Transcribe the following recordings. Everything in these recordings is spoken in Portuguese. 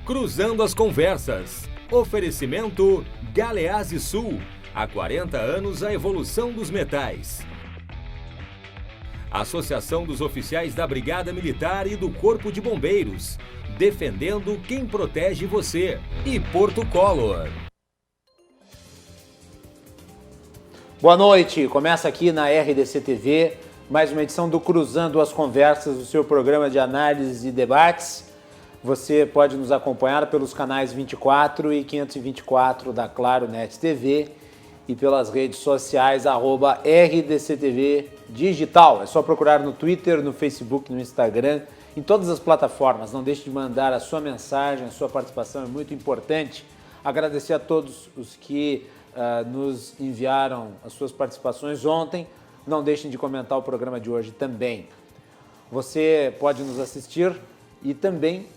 Cruzando as Conversas. Oferecimento Galeazzi Sul. Há 40 anos a evolução dos metais. Associação dos Oficiais da Brigada Militar e do Corpo de Bombeiros. Defendendo quem protege você. E Porto Color. Boa noite, começa aqui na RDC TV, mais uma edição do Cruzando as Conversas, o seu programa de análise e debates. Você pode nos acompanhar pelos canais 24 e 524 da Claro Net TV e pelas redes sociais @RDCTV Digital. É só procurar no Twitter, no Facebook, no Instagram, em todas as plataformas. Não deixe de mandar a sua mensagem, a sua participação é muito importante. Agradecer a todos os que nos enviaram as suas participações ontem. Não deixem de comentar o programa de hoje também. Você pode nos assistir e também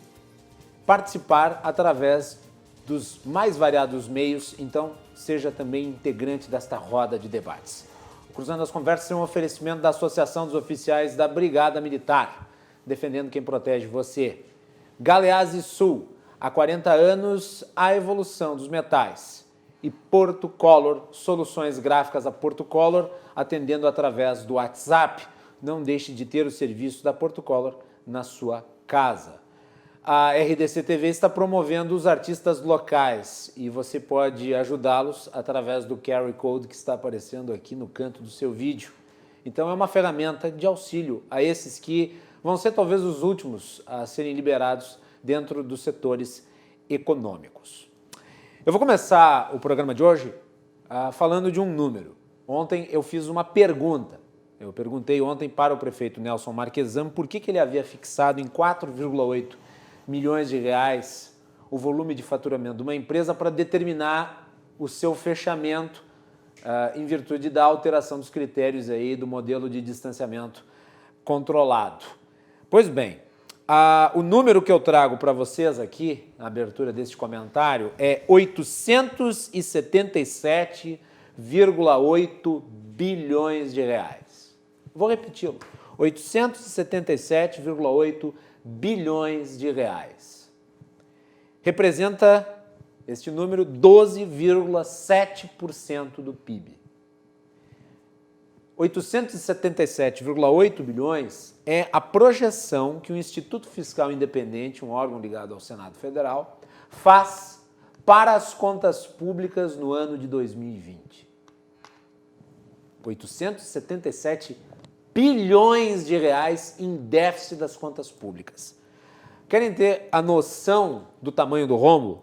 participar através dos mais variados meios, então seja também integrante desta roda de debates. O Cruzando as Conversas é um oferecimento da Associação dos Oficiais da Brigada Militar, defendendo quem protege você. Galeazzi Sul, há 40 anos, a evolução dos metais. E Porto Color, soluções gráficas a Porto Color, atendendo através do WhatsApp. Não deixe de ter o serviço da Porto Color na sua casa. A RDC TV está promovendo os artistas locais e você pode ajudá-los através do QR Code que está aparecendo aqui no canto do seu vídeo. Então é uma ferramenta de auxílio a esses que vão ser talvez os últimos a serem liberados dentro dos setores econômicos. Eu vou começar o programa de hoje falando de um número. Ontem eu fiz uma pergunta. Eu perguntei ontem para o prefeito Nelson Marquesan por que ele havia fixado em 4,8 milhões de reais o volume de faturamento de uma empresa para determinar o seu fechamento em virtude da alteração dos critérios aí do modelo de distanciamento controlado. Pois bem, o número que eu trago para vocês aqui, na abertura deste comentário, é 877,8 bilhões de reais. Vou repeti-lo. 877,8 bilhões de reais. Representa, este número, 12,7% do PIB. 877,8 bilhões é a projeção que o Instituto Fiscal Independente, um órgão ligado ao Senado Federal, faz para as contas públicas no ano de 2020. 877 bilhões de reais em déficit das contas públicas. Querem ter a noção do tamanho do rombo?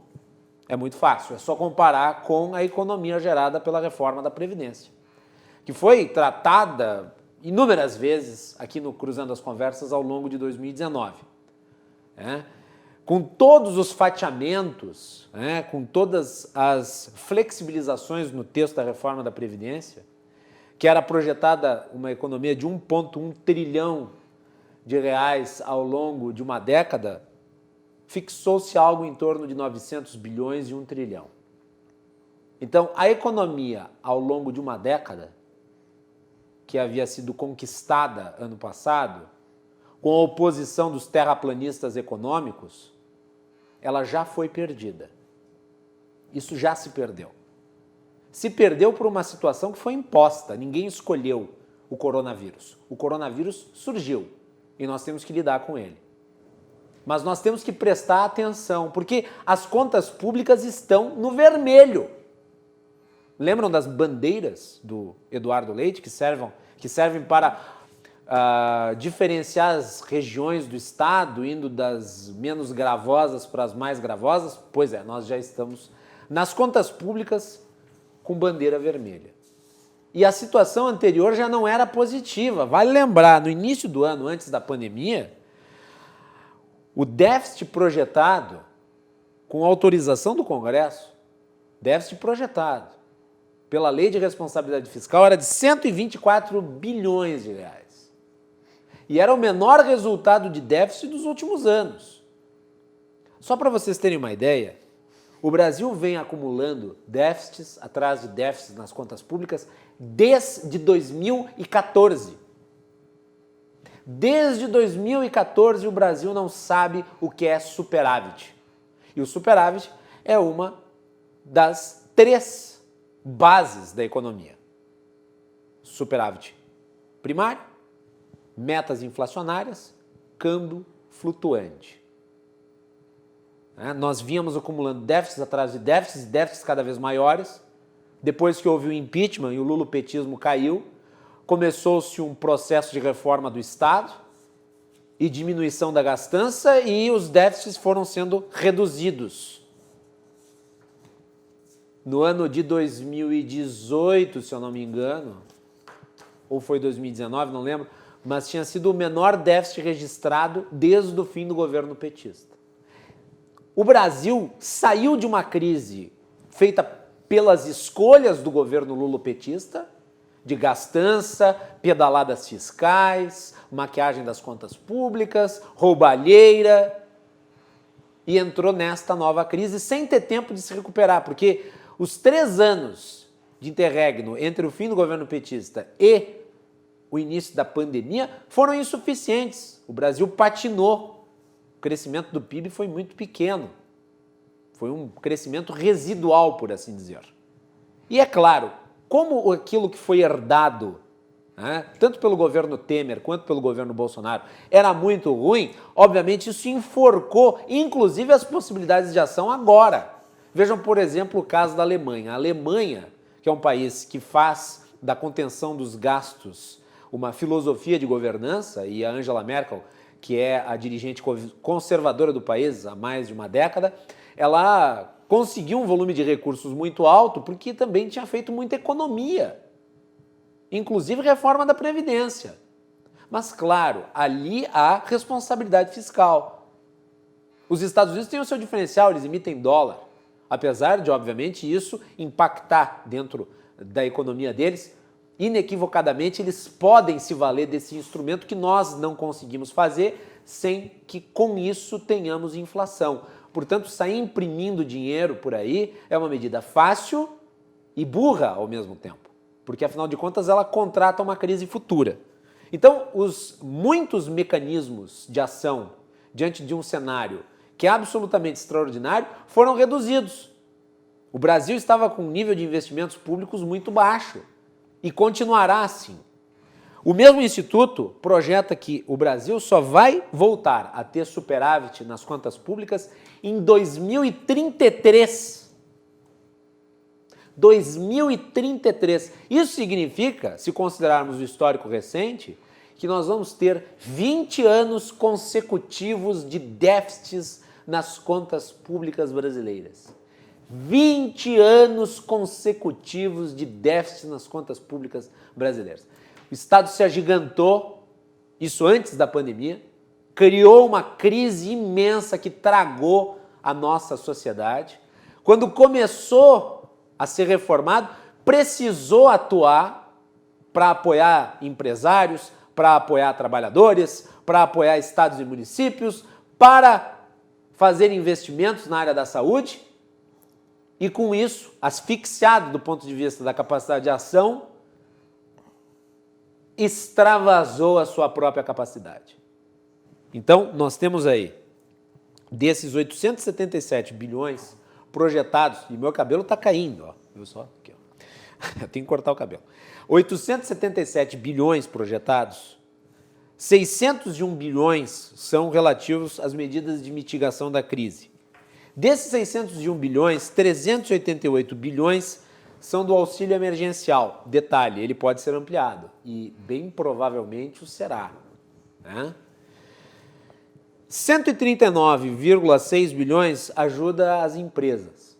É muito fácil, é só comparar com a economia gerada pela reforma da Previdência, que foi tratada inúmeras vezes aqui no Cruzando as Conversas ao longo de 2019. Com todos os fatiamentos, com todas as flexibilizações no texto da reforma da Previdência, que era projetada uma economia de 1,1 trilhão de reais ao longo de uma década, fixou-se algo em torno de 900 bilhões e 1 trilhão. Então, a economia ao longo de uma década, que havia sido conquistada ano passado, com a oposição dos terraplanistas econômicos, ela já foi perdida. Isso já se perdeu. Se perdeu por uma situação que foi imposta, ninguém escolheu o coronavírus. O coronavírus surgiu e nós temos que lidar com ele. Mas nós temos que prestar atenção, porque as contas públicas estão no vermelho. Lembram das bandeiras do Eduardo Leite que servem para diferenciar as regiões do estado, indo das menos gravosas para as mais gravosas? Pois é, nós já estamos nas contas públicas com bandeira vermelha. E a situação anterior já não era positiva. Vale lembrar, no início do ano, antes da pandemia, o déficit projetado, com autorização do Congresso, déficit projetado pela Lei de Responsabilidade Fiscal, era de 124 bilhões de reais. E era o menor resultado de déficit dos últimos anos. Só para vocês terem uma ideia, o Brasil vem acumulando déficits atrás de déficits nas contas públicas desde 2014. Desde 2014 o Brasil não sabe o que é superávit. E o superávit é uma das 3 bases da economia. Superávit primário, metas inflacionárias, câmbio flutuante. Nós vínhamos acumulando déficits atrás de déficits, déficits cada vez maiores. Depois que houve o impeachment e o lulopetismo caiu, começou-se um processo de reforma do Estado e diminuição da gastança e os déficits foram sendo reduzidos. No ano de 2018, se eu não me engano, ou foi 2019, não lembro, mas tinha sido o menor déficit registrado desde o fim do governo petista. O Brasil saiu de uma crise feita pelas escolhas do governo lulopetista, de gastança, pedaladas fiscais, maquiagem das contas públicas, roubalheira, e entrou nesta nova crise sem ter tempo de se recuperar, porque os 3 anos de interregno entre o fim do governo petista e o início da pandemia foram insuficientes. O Brasil patinou. O crescimento do PIB foi muito pequeno. Foi um crescimento residual, por assim dizer. E é claro, como aquilo que foi herdado, tanto pelo governo Temer quanto pelo governo Bolsonaro, era muito ruim, obviamente isso enforcou, inclusive, as possibilidades de ação agora. Vejam, por exemplo, o caso da Alemanha. A Alemanha, que é um país que faz da contenção dos gastos uma filosofia de governança, e a Angela Merkel, que é a dirigente conservadora do país há mais de uma década, ela conseguiu um volume de recursos muito alto porque também tinha feito muita economia, inclusive reforma da Previdência. Mas, claro, ali há responsabilidade fiscal. Os Estados Unidos têm o seu diferencial, eles emitem dólar, apesar de, obviamente, isso impactar dentro da economia deles. Inequivocadamente, eles podem se valer desse instrumento que nós não conseguimos fazer sem que com isso tenhamos inflação. Portanto, sair imprimindo dinheiro por aí é uma medida fácil e burra ao mesmo tempo, porque afinal de contas ela contrata uma crise futura. Então, os muitos mecanismos de ação diante de um cenário que é absolutamente extraordinário foram reduzidos. O Brasil estava com um nível de investimentos públicos muito baixo e continuará assim. O mesmo Instituto projeta que o Brasil só vai voltar a ter superávit nas contas públicas em 2033. 2033. Isso significa, se considerarmos o histórico recente, que nós vamos ter 20 anos consecutivos de déficits nas contas públicas brasileiras. 20 anos consecutivos de déficit nas contas públicas brasileiras. O Estado se agigantou, isso antes da pandemia, criou uma crise imensa que tragou a nossa sociedade. Quando começou a ser reformado, precisou atuar para apoiar empresários, para apoiar trabalhadores, para apoiar estados e municípios, para fazer investimentos na área da saúde e, com isso, asfixiado do ponto de vista da capacidade de ação, extravasou a sua própria capacidade. Então, nós temos aí, desses 877 bilhões projetados, e meu cabelo está caindo, ó, viu só? Aqui, ó. Eu tenho que cortar o cabelo. 877 bilhões projetados, 601 bilhões são relativos às medidas de mitigação da crise. Desses 601 bilhões, 388 bilhões são do auxílio emergencial. Detalhe, ele pode ser ampliado e bem provavelmente o será. 139,6 bilhões ajuda as empresas.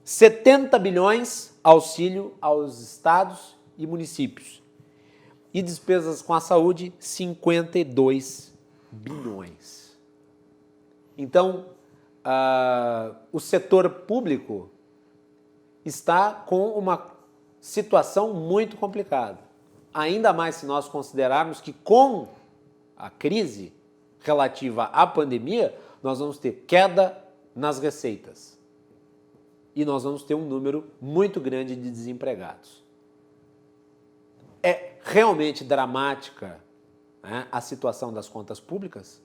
70 bilhões auxílio aos estados e municípios. E despesas com a saúde, 52 bilhões. Então, o setor público está com uma situação muito complicada. Ainda mais se nós considerarmos que com a crise relativa à pandemia, nós vamos ter queda nas receitas. E nós vamos ter um número muito grande de desempregados. É realmente dramática, a situação das contas públicas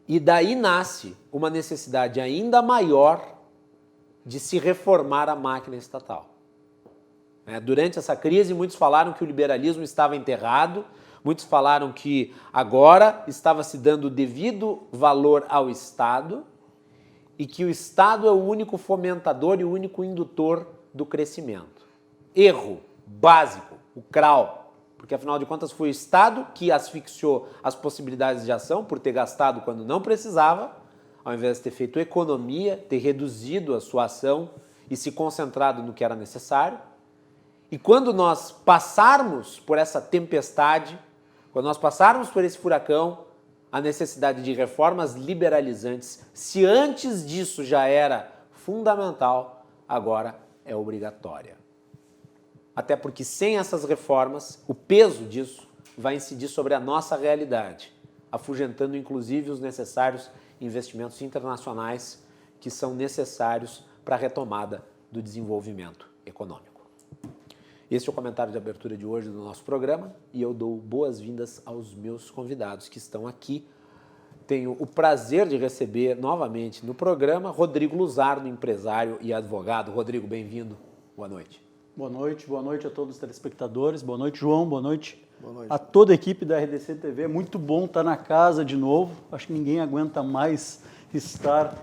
E daí nasce uma necessidade ainda maior de se reformar a máquina estatal. Durante essa crise, muitos falaram que o liberalismo estava enterrado, muitos falaram que agora estava se dando o devido valor ao Estado e que o Estado é o único fomentador e o único indutor do crescimento. Erro básico, o CRAU, porque afinal de contas foi o Estado que asfixiou as possibilidades de ação por ter gastado quando não precisava, ao invés de ter feito economia, ter reduzido a sua ação e se concentrado no que era necessário. E quando nós passarmos por essa tempestade, quando nós passarmos por esse furacão, a necessidade de reformas liberalizantes, se antes disso já era fundamental, agora é obrigatória. Até porque sem essas reformas, o peso disso vai incidir sobre a nossa realidade, afugentando inclusive os necessários investimentos internacionais que são necessários para a retomada do desenvolvimento econômico. Esse é o comentário de abertura de hoje do nosso programa e eu dou boas-vindas aos meus convidados que estão aqui. Tenho o prazer de receber novamente no programa Rodrigo Luzardo, empresário e advogado. Rodrigo, bem-vindo. Boa noite. Boa noite a todos os telespectadores. Boa noite, João. Boa noite a toda a equipe da RDC TV. É muito bom estar na casa de novo. Acho que ninguém aguenta mais estar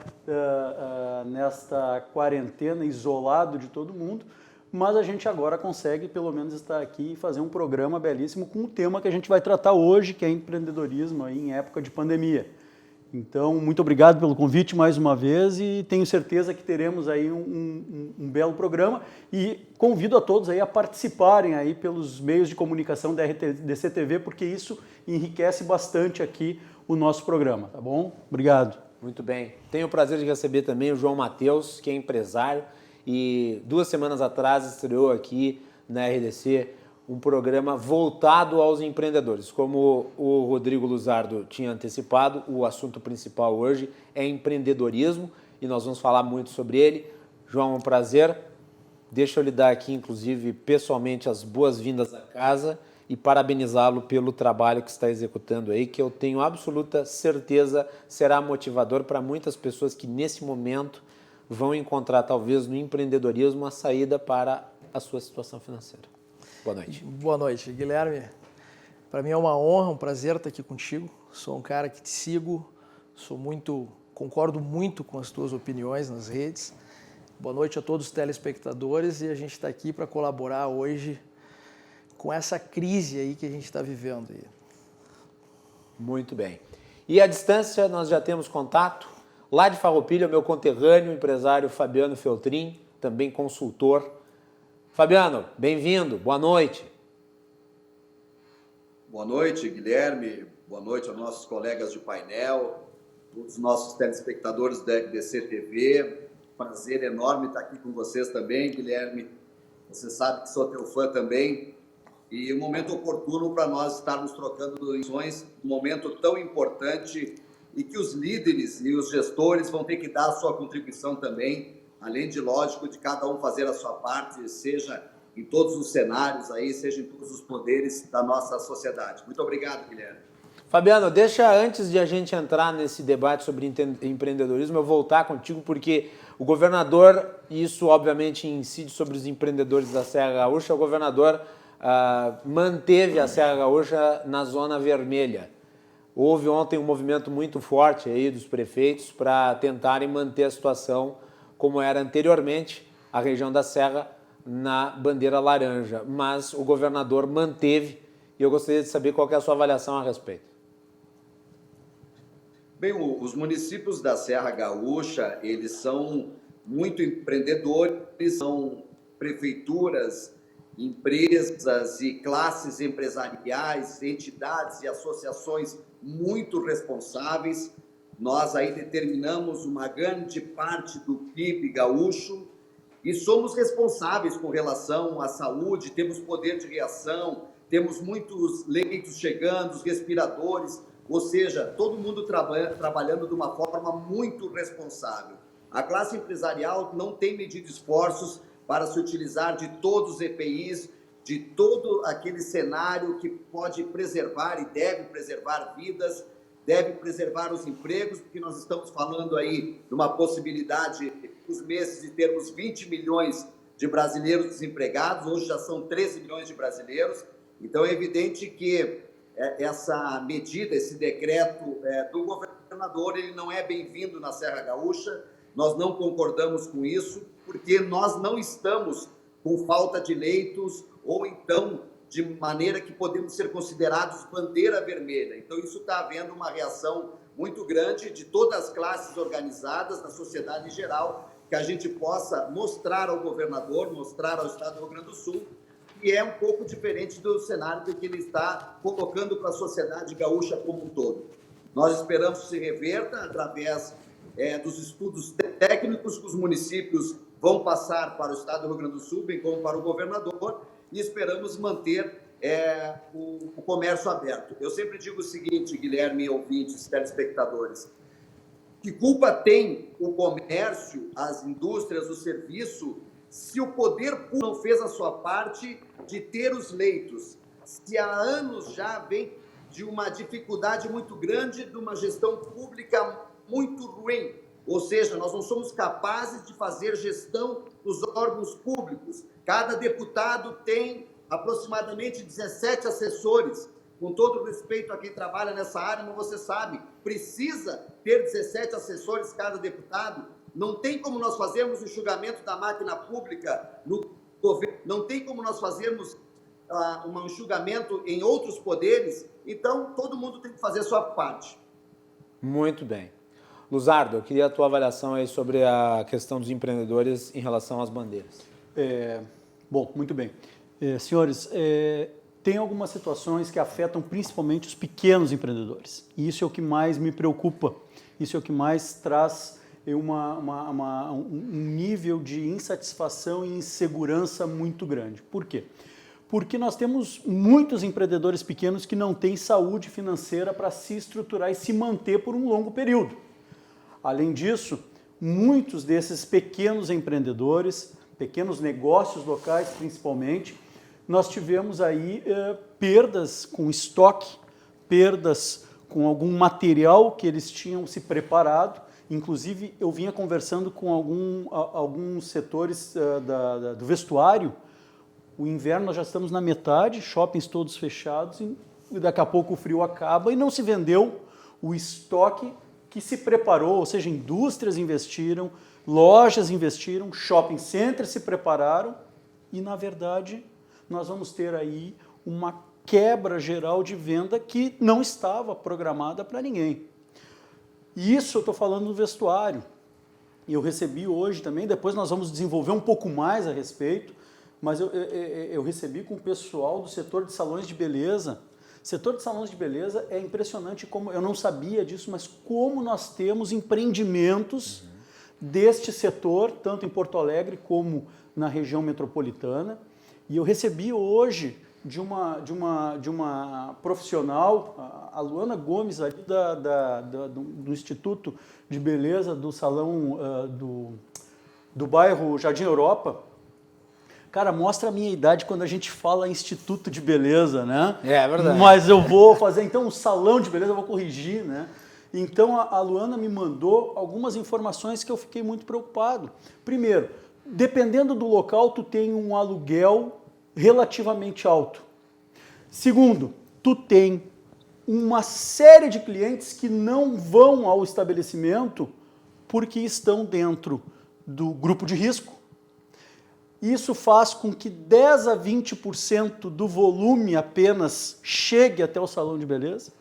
nesta quarentena, isolado de todo mundo. Mas a gente agora consegue, pelo menos, estar aqui e fazer um programa belíssimo com o tema que a gente vai tratar hoje, que é empreendedorismo aí em época de pandemia. Então, muito obrigado pelo convite mais uma vez e tenho certeza que teremos aí um belo programa e convido a todos aí a participarem aí pelos meios de comunicação da RDC TV, porque isso enriquece bastante aqui o nosso programa, tá bom? Obrigado. Muito bem. Tenho o prazer de receber também o João Matheus, que é empresário e 2 semanas atrás estreou aqui na RDC um programa voltado aos empreendedores. Como o Rodrigo Luzardo tinha antecipado, o assunto principal hoje é empreendedorismo e nós vamos falar muito sobre ele. João, é um prazer. Deixa eu lhe dar aqui, inclusive, pessoalmente, as boas-vindas à casa e parabenizá-lo pelo trabalho que está executando aí, que eu tenho absoluta certeza será motivador para muitas pessoas que, nesse momento, vão encontrar, talvez, no empreendedorismo a saída para a sua situação financeira. Boa noite. Boa noite, Guilherme. Para mim é uma honra, um prazer estar aqui contigo. Sou um cara que te sigo, concordo muito com as tuas opiniões nas redes. Boa noite a todos os telespectadores e a gente está aqui para colaborar hoje com essa crise aí que a gente está vivendo aí. Muito bem. E à distância nós já temos contato. Lá de Farroupilha, meu conterrâneo, empresário Fabiano Feltrin, também consultor. Fabiano, bem-vindo, boa noite. Boa noite, Guilherme, boa noite aos nossos colegas de painel, todos os nossos telespectadores da RDC TV. Prazer enorme estar aqui com vocês também, Guilherme. Você sabe que sou teu fã também. E um momento oportuno para nós estarmos trocando lições, um momento tão importante e que os líderes e os gestores vão ter que dar a sua contribuição também, além de, lógico, de cada um fazer a sua parte, seja em todos os cenários aí, seja em todos os poderes da nossa sociedade. Muito obrigado, Guilherme. Fabiano, deixa antes de a gente entrar nesse debate sobre empreendedorismo, eu voltar contigo, porque o governador, e isso obviamente incide sobre os empreendedores da Serra Gaúcha, o governador manteve a Serra Gaúcha na zona vermelha. Houve ontem um movimento muito forte aí dos prefeitos para tentarem manter a situação como era anteriormente, a região da Serra na bandeira laranja. Mas o governador manteve e eu gostaria de saber qual que é a sua avaliação a respeito. Bem, os municípios da Serra Gaúcha, eles são muito empreendedores, são prefeituras, empresas e classes empresariais, entidades e associações muito responsáveis. Nós aí determinamos uma grande parte do PIB gaúcho e somos responsáveis com relação à saúde, temos poder de reação, temos muitos leitos chegando, os respiradores, ou seja, todo mundo trabalhando de uma forma muito responsável. A classe empresarial não tem medido esforços para se utilizar de todos os EPIs, de todo aquele cenário que pode preservar e deve preservar vidas, deve preservar os empregos, porque nós estamos falando aí de uma possibilidade, nos meses, de termos 20 milhões de brasileiros desempregados, hoje já são 13 milhões de brasileiros. Então é evidente que essa medida, esse decreto do governador, ele não é bem-vindo na Serra Gaúcha. Nós não concordamos com isso, porque nós não estamos com falta de leitos ou então de maneira que podemos ser considerados bandeira vermelha. Então isso está havendo uma reação muito grande de todas as classes organizadas, da sociedade em geral, que a gente possa mostrar ao governador, mostrar ao Estado do Rio Grande do Sul, que é um pouco diferente do cenário que ele está colocando para a sociedade gaúcha como um todo. Nós esperamos que se reverta através dos estudos técnicos que os municípios vão passar para o Estado do Rio Grande do Sul, bem como para o governador, e esperamos manter o comércio aberto. Eu sempre digo o seguinte, Guilherme, ouvintes, telespectadores, que culpa tem o comércio, as indústrias, o serviço, se o poder público não fez a sua parte de ter os leitos? Se há anos já vem de uma dificuldade muito grande, de uma gestão pública muito ruim, ou seja, nós não somos capazes de fazer gestão dos órgãos públicos. Cada deputado tem aproximadamente 17 assessores. Com todo respeito a quem trabalha nessa área, mas você sabe, precisa ter 17 assessores cada deputado. Não tem como nós fazermos o enxugamento da máquina pública no governo, não tem como nós fazermos um enxugamento em outros poderes. Então, todo mundo tem que fazer a sua parte. Muito bem. Luzardo, eu queria a tua avaliação aí sobre a questão dos empreendedores em relação às bandeiras. Bom, muito bem. Senhores, tem algumas situações que afetam principalmente os pequenos empreendedores. E isso é o que mais me preocupa. Isso é o que mais traz um nível de insatisfação e insegurança muito grande. Por quê? Porque nós temos muitos empreendedores pequenos que não têm saúde financeira para se estruturar e se manter por um longo período. Além disso, muitos desses pequenos empreendedores, pequenos negócios locais principalmente, nós tivemos aí perdas com estoque, perdas com algum material que eles tinham se preparado. Inclusive, eu vinha conversando com alguns setores do vestuário. O inverno nós já estamos na metade, shoppings todos fechados, e daqui a pouco o frio acaba e não se vendeu o estoque que se preparou, ou seja, indústrias investiram, lojas investiram, shopping centers se prepararam e, na verdade, nós vamos ter aí uma quebra geral de venda que não estava programada para ninguém. E isso eu estou falando do vestuário. Eu recebi hoje também, depois nós vamos desenvolver um pouco mais a respeito, mas eu recebi com o pessoal do setor de salões de beleza. O setor de salões de beleza é impressionante, como eu não sabia disso, mas como nós temos empreendimentos deste setor, tanto em Porto Alegre como na região metropolitana. E eu recebi hoje de uma profissional, a Luana Gomes, ali do Instituto de Beleza do Salão do bairro Jardim Europa. Cara, mostra a minha idade quando a gente fala Instituto de Beleza, né? É verdade. Mas eu vou fazer, então, um salão de beleza, eu vou corrigir, né? Então, a Luana me mandou algumas informações que eu fiquei muito preocupado. Primeiro, dependendo do local, tu tem um aluguel relativamente alto. Segundo, tu tem uma série de clientes que não vão ao estabelecimento porque estão dentro do grupo de risco. Isso faz com que 10 a 20% do volume apenas chegue até o salão de beleza.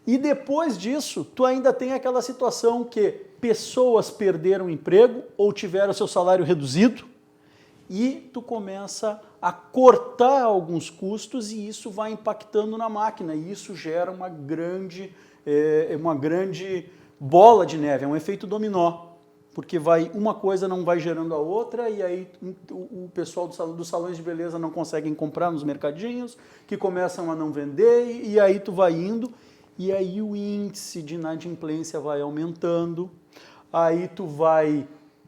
E depois disso, tu ainda tem aquela situação que pessoas perderam o emprego ou tiveram seu salário reduzido e tu começa a cortar alguns custos e isso vai impactando na máquina. E isso gera uma grande bola de neve, é um efeito dominó. Porque uma coisa não vai gerando a outra e aí o pessoal dos salões de beleza não conseguem comprar nos mercadinhos, que começam a não vender e aí tu vai indo e aí o índice de inadimplência vai aumentando, aí tu vai,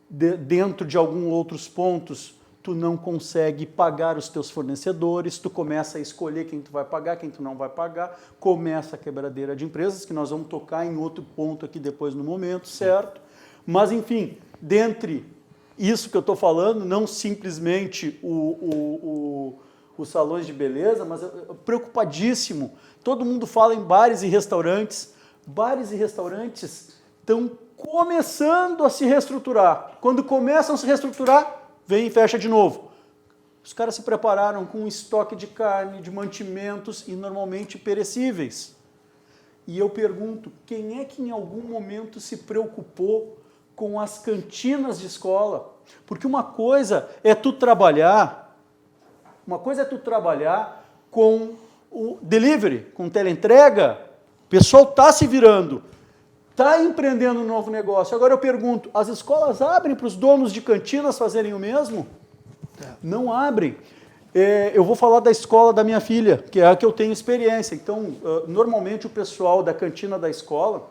dentro de alguns outros pontos, tu não consegue pagar os teus fornecedores, tu começa a escolher quem tu vai pagar, quem tu não vai pagar, começa a quebradeira de empresas, que nós vamos tocar em outro ponto aqui depois no momento, certo? Mas, enfim, dentre isso que eu estou falando, não simplesmente os salões de beleza, mas preocupadíssimo. Todo mundo fala em bares e restaurantes. Bares e restaurantes estão começando a se reestruturar. Quando começam a se reestruturar, vem e fecha de novo. Os caras se prepararam com um estoque de carne, de mantimentos e normalmente perecíveis. E eu pergunto, quem é que em algum momento se preocupou com as cantinas de escola? Porque uma coisa é tu trabalhar com o delivery, com teleentrega, o pessoal está se virando, está empreendendo um novo negócio. Agora eu pergunto, as escolas abrem para os donos de cantinas fazerem o mesmo? Não abrem. Eu vou falar da escola da minha filha, que é a que eu tenho experiência. Então, normalmente o pessoal da cantina da escola,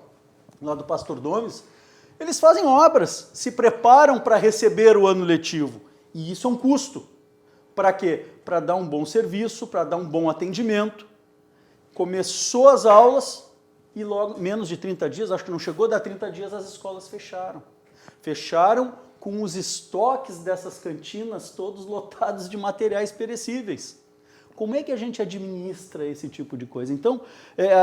lá do Pastor Domes, eles fazem obras, se preparam para receber o ano letivo. E isso é um custo. Para quê? Para dar um bom serviço, para dar um bom atendimento. Começou as aulas e logo, menos de 30 dias, acho que não chegou a dar 30 dias, as escolas fecharam. Fecharam com os estoques dessas cantinas todos lotados de materiais perecíveis. Como é que a gente administra esse tipo de coisa? Então,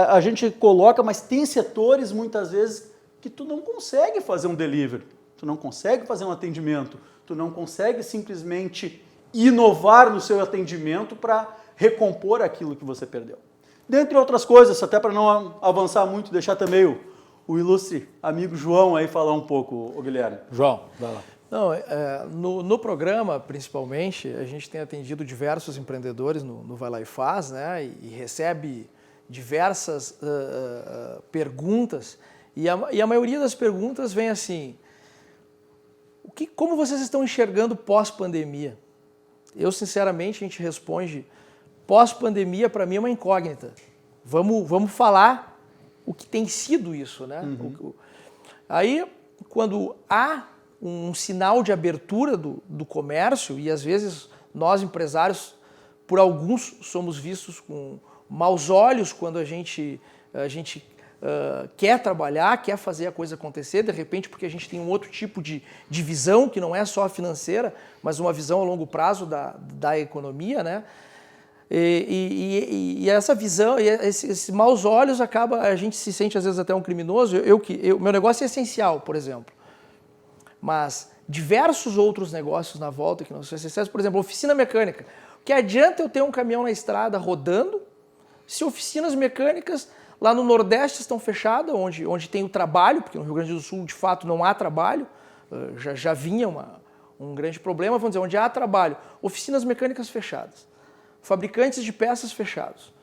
a gente coloca, mas tem setores, muitas vezes, que tu não consegue fazer um delivery, tu não consegue fazer um atendimento, tu não consegue simplesmente inovar no seu atendimento para recompor aquilo que você perdeu. Dentre outras coisas, até para não avançar muito, deixar também o ilustre amigo João aí falar um pouco, o Guilherme. João, vai lá. Não, no programa, principalmente, a gente tem atendido diversos empreendedores no Vai Lá e Faz, né? E recebe diversas perguntas. E a maioria das perguntas vem assim, como vocês estão enxergando pós-pandemia? Eu, sinceramente, a gente responde, pós-pandemia, para mim, é uma incógnita. Vamos falar o que tem sido isso, né? Uhum. Aí, quando há um sinal de abertura do comércio, e às vezes nós, empresários, por alguns, somos vistos com maus olhos quando a gente quer trabalhar, quer fazer a coisa acontecer, de repente porque a gente tem um outro tipo de visão, que não é só a financeira, mas uma visão a longo prazo da economia, né? E essa visão, esses maus olhos, a gente se sente às vezes até um criminoso. Meu negócio é essencial, por exemplo, mas diversos outros negócios na volta que não são essenciais, por exemplo, oficina mecânica. O que adianta eu ter um caminhão na estrada rodando se oficinas mecânicas lá no Nordeste estão fechadas, onde tem o trabalho, porque no Rio Grande do Sul, de fato, não há trabalho, já vinha um grande problema, vamos dizer, onde há trabalho, oficinas mecânicas fechadas, fabricantes de peças fechados.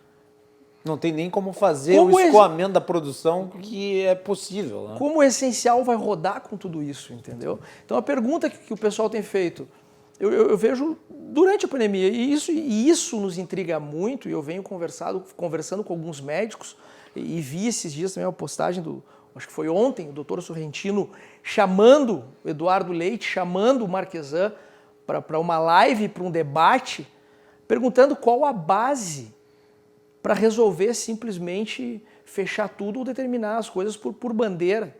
Não tem nem como fazer o escoamento da produção que é possível. Né? Como o essencial vai rodar com tudo isso, entendeu? Então a pergunta que o pessoal tem feito, eu vejo durante a pandemia, e isso nos intriga muito, e eu venho conversando com alguns médicos, e vi esses dias também uma postagem acho que foi ontem, o doutor Sorrentino chamando o Eduardo Leite, chamando o Marquesan para uma live, para um debate, perguntando qual a base para resolver simplesmente fechar tudo ou determinar as coisas por bandeira.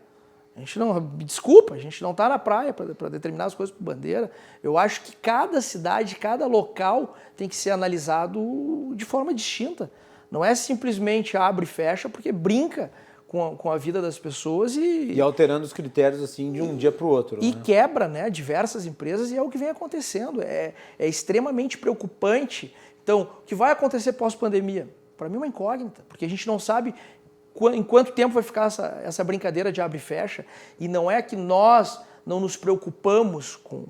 A gente não, desculpa, a gente não está na praia para determinar as coisas por bandeira. Eu acho que cada cidade, cada local tem que ser analisado de forma distinta. Não é simplesmente abre e fecha, porque brinca com a vida das pessoas e alterando os critérios assim de um dia para o outro. E quebra, né, diversas empresas, e é o que vem acontecendo. É extremamente preocupante. Então, o que vai acontecer pós-pandemia? Para mim é uma incógnita, porque a gente não sabe em quanto tempo vai ficar essa brincadeira de abre e fecha, e não é que nós não nos preocupamos com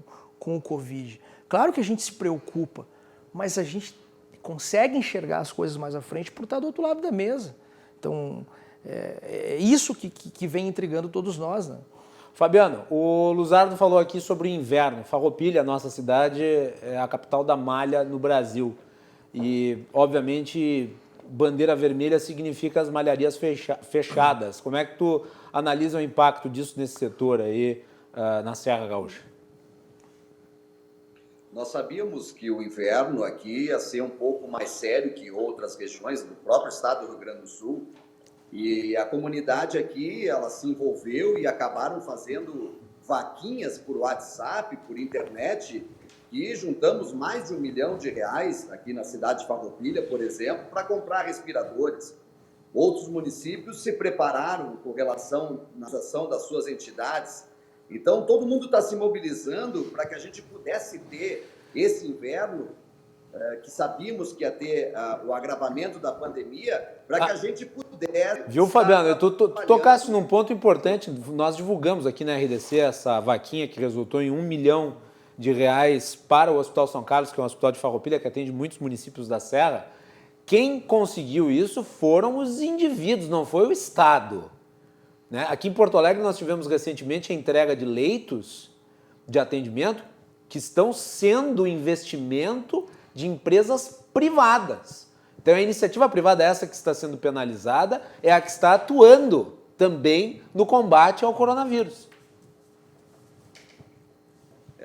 o Covid. Claro que a gente se preocupa, mas a gente consegue enxergar as coisas mais à frente por estar do outro lado da mesa. Então, é isso que vem intrigando todos nós, né? Fabiano, o Luzardo falou aqui sobre o inverno. Farroupilha, nossa cidade, é a capital da malha no Brasil. E, obviamente, bandeira vermelha significa as malharias fechadas. Como é que tu analisa o impacto disso nesse setor aí na Serra Gaúcha? Nós sabíamos que o inverno aqui ia ser um pouco mais sério que outras regiões do próprio estado do Rio Grande do Sul. E a comunidade aqui, ela se envolveu e acabaram fazendo vaquinhas por WhatsApp, por internet, e juntamos mais de R$1 milhão aqui na cidade de Farroupilha, por exemplo, para comprar respiradores. Outros municípios se prepararam com relação à ação das suas entidades. Então, todo mundo está se mobilizando para que a gente pudesse ter esse inverno, que sabíamos que ia ter o agravamento da pandemia, para que a gente pudesse... Viu, Fabiano? Tu tocaste num ponto importante. Nós divulgamos aqui na RDC essa vaquinha que resultou em R$1 milhão para o Hospital São Carlos, que é um hospital de Farroupilha que atende muitos municípios da Serra. Quem conseguiu isso foram os indivíduos, não foi o Estado. Né? Aqui em Porto Alegre nós tivemos recentemente a entrega de leitos de atendimento que estão sendo investimento de empresas privadas. Então a iniciativa privada, essa que está sendo penalizada, é a que está atuando também no combate ao coronavírus.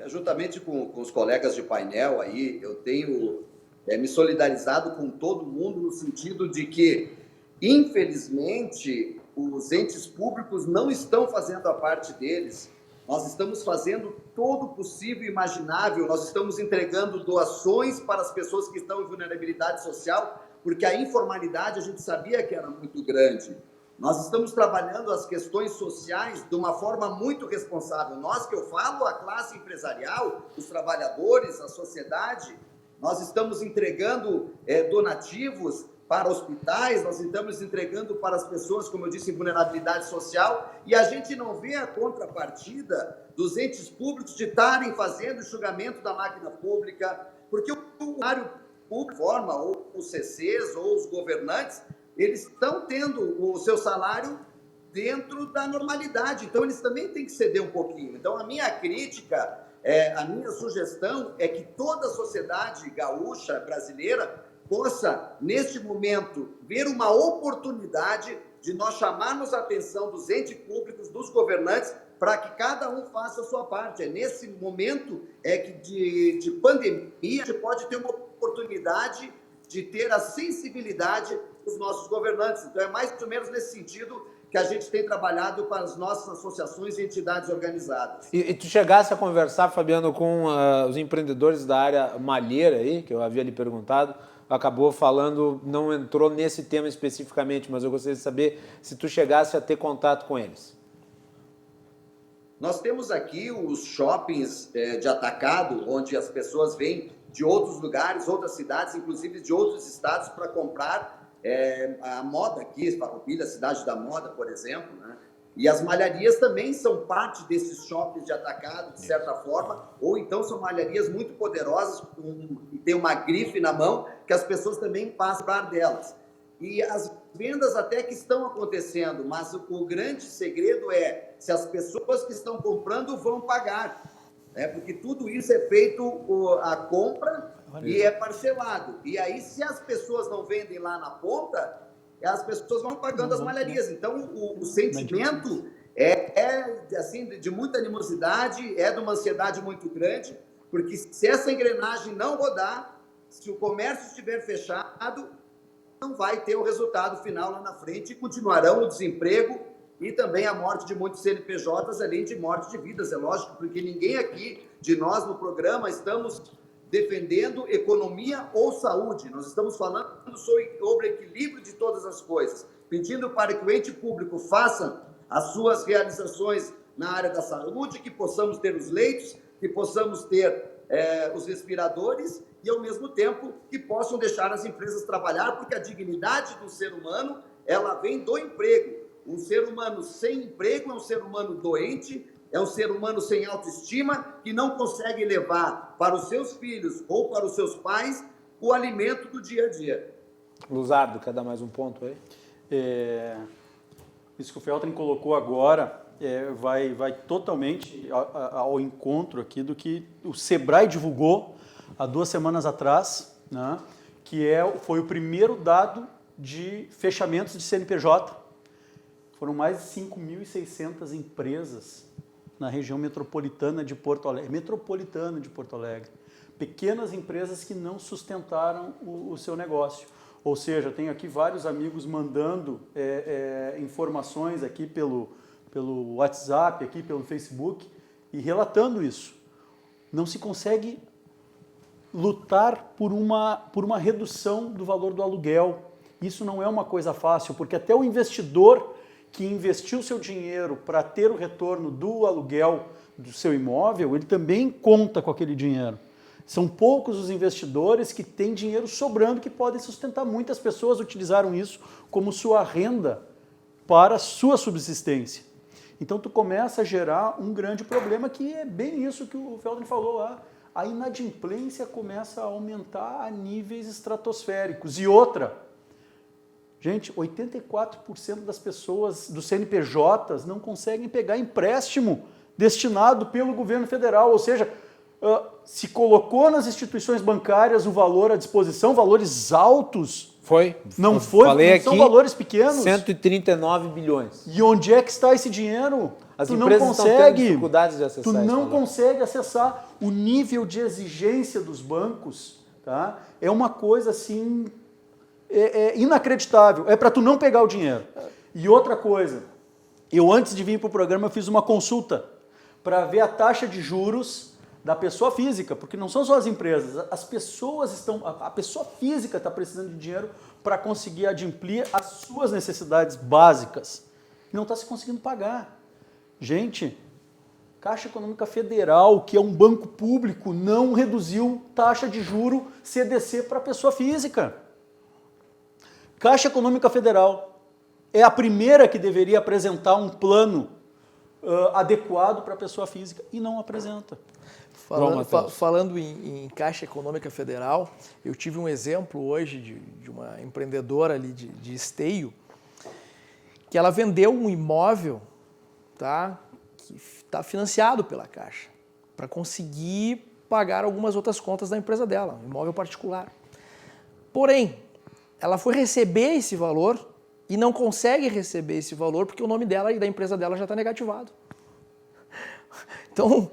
Juntamente com os colegas de painel aí, eu tenho me solidarizado com todo mundo no sentido de que, infelizmente, os entes públicos não estão fazendo a parte deles. Nós estamos fazendo todo o possível e imaginável, nós estamos entregando doações para as pessoas que estão em vulnerabilidade social, porque a informalidade a gente sabia que era muito grande. Nós estamos trabalhando as questões sociais de uma forma muito responsável. Nós, que eu falo, a classe empresarial, os trabalhadores, a sociedade, nós estamos entregando donativos para hospitais, nós estamos entregando para as pessoas, como eu disse, em vulnerabilidade social, e a gente não vê a contrapartida dos entes públicos de estarem fazendo enxugamento da máquina pública, porque o funcionário público, forma, ou os CCs, ou os governantes, eles estão tendo o seu salário dentro da normalidade, então eles também têm que ceder um pouquinho. Então a minha crítica, a minha sugestão é que toda a sociedade gaúcha, brasileira, possa, neste momento, ver uma oportunidade de nós chamarmos a atenção dos entes públicos, dos governantes, para que cada um faça a sua parte. É nesse momento que de pandemia, a gente pode ter uma oportunidade de ter a sensibilidade dos nossos governantes. Então, é mais ou menos nesse sentido que a gente tem trabalhado com as nossas associações e entidades organizadas. E tu chegasse a conversar, Fabiano, com os empreendedores da área malheira aí, que eu havia lhe perguntado, acabou falando, não entrou nesse tema especificamente, mas eu gostaria de saber se tu chegasse a ter contato com eles. Nós temos aqui os shoppings de atacado, onde as pessoas vêm de outros lugares, outras cidades, inclusive de outros estados, para comprar a moda aqui, Farroupilha, cidade da moda, por exemplo, né? E as malharias também são parte desses shoppings de atacado, de certa forma, ou então são malharias muito poderosas, que tem uma grife na mão, que as pessoas também passam para delas. E as vendas até que estão acontecendo, mas o grande segredo é se as pessoas que estão comprando vão pagar, né? Porque tudo isso é feito a compra e é parcelado. E aí, se as pessoas não vendem lá na ponta, as pessoas vão pagando as malharias. Então, o sentimento assim, de muita animosidade, de uma ansiedade muito grande, porque se essa engrenagem não rodar, se o comércio estiver fechado, não vai ter o resultado final lá na frente e continuarão o desemprego e também a morte de muitos CNPJs, além de morte de vidas, é lógico, porque ninguém aqui de nós no programa estamos defendendo economia ou saúde. Nós estamos falando sobre o equilíbrio de todas as coisas, pedindo para que o ente público faça as suas realizações na área da saúde, que possamos ter os leitos, que possamos ter os respiradores e, ao mesmo tempo, que possam deixar as empresas trabalhar, porque a dignidade do ser humano, ela vem do emprego. Um ser humano sem emprego é um ser humano doente, é um ser humano sem autoestima, que não consegue levar para os seus filhos ou para os seus pais o alimento do dia a dia. Luzardo, quer dar mais um ponto aí? Isso que o Feltrin colocou agora vai totalmente ao encontro aqui do que o Sebrae divulgou há 2 semanas atrás, né, que foi o primeiro dado de fechamentos de CNPJ. Foram mais de 5.600 empresas na região metropolitana de Porto Alegre. pequenas empresas que não sustentaram o seu negócio. Ou seja, tenho aqui vários amigos mandando informações aqui pelo WhatsApp, aqui pelo Facebook, e relatando isso. Não se consegue lutar por uma redução do valor do aluguel. Isso não é uma coisa fácil, porque até o investidor que investiu seu dinheiro para ter o retorno do aluguel do seu imóvel, ele também conta com aquele dinheiro. São poucos os investidores que têm dinheiro sobrando que podem sustentar. Muitas pessoas utilizaram isso como sua renda para a sua subsistência. Então tu começa a gerar um grande problema, que é bem isso que o Feldman falou lá. A inadimplência começa a aumentar a níveis estratosféricos. E outra, gente, 84% das pessoas dos CNPJs não conseguem pegar empréstimo destinado pelo governo federal, ou seja, se colocou nas instituições bancárias o valor à disposição, valores altos. Não são valores pequenos. 139 bilhões. E onde é que está esse dinheiro? As tu não empresas consegue, estão tendo dificuldades de acessar. Tu não consegue acessar. O nível de exigência dos bancos, tá? É uma coisa assim inacreditável. É para tu não pegar o dinheiro. E outra coisa, eu antes de vir para o programa eu fiz uma consulta para ver a taxa de juros da pessoa física, porque não são só as empresas, as pessoas a pessoa física está precisando de dinheiro para conseguir adimplir as suas necessidades básicas. E não está se conseguindo pagar. Gente, Caixa Econômica Federal, que é um banco público, não reduziu taxa de juro CDC para a pessoa física. Caixa Econômica Federal é a primeira que deveria apresentar um plano adequado para a pessoa física e não apresenta. Falando em Caixa Econômica Federal, eu tive um exemplo hoje de uma empreendedora ali de Esteio, que ela vendeu um imóvel, tá, que está financiado pela Caixa, para conseguir pagar algumas outras contas da empresa dela, um imóvel particular. Porém, ela foi receber esse valor e não consegue receber esse valor porque o nome dela e da empresa dela já está negativado. Então,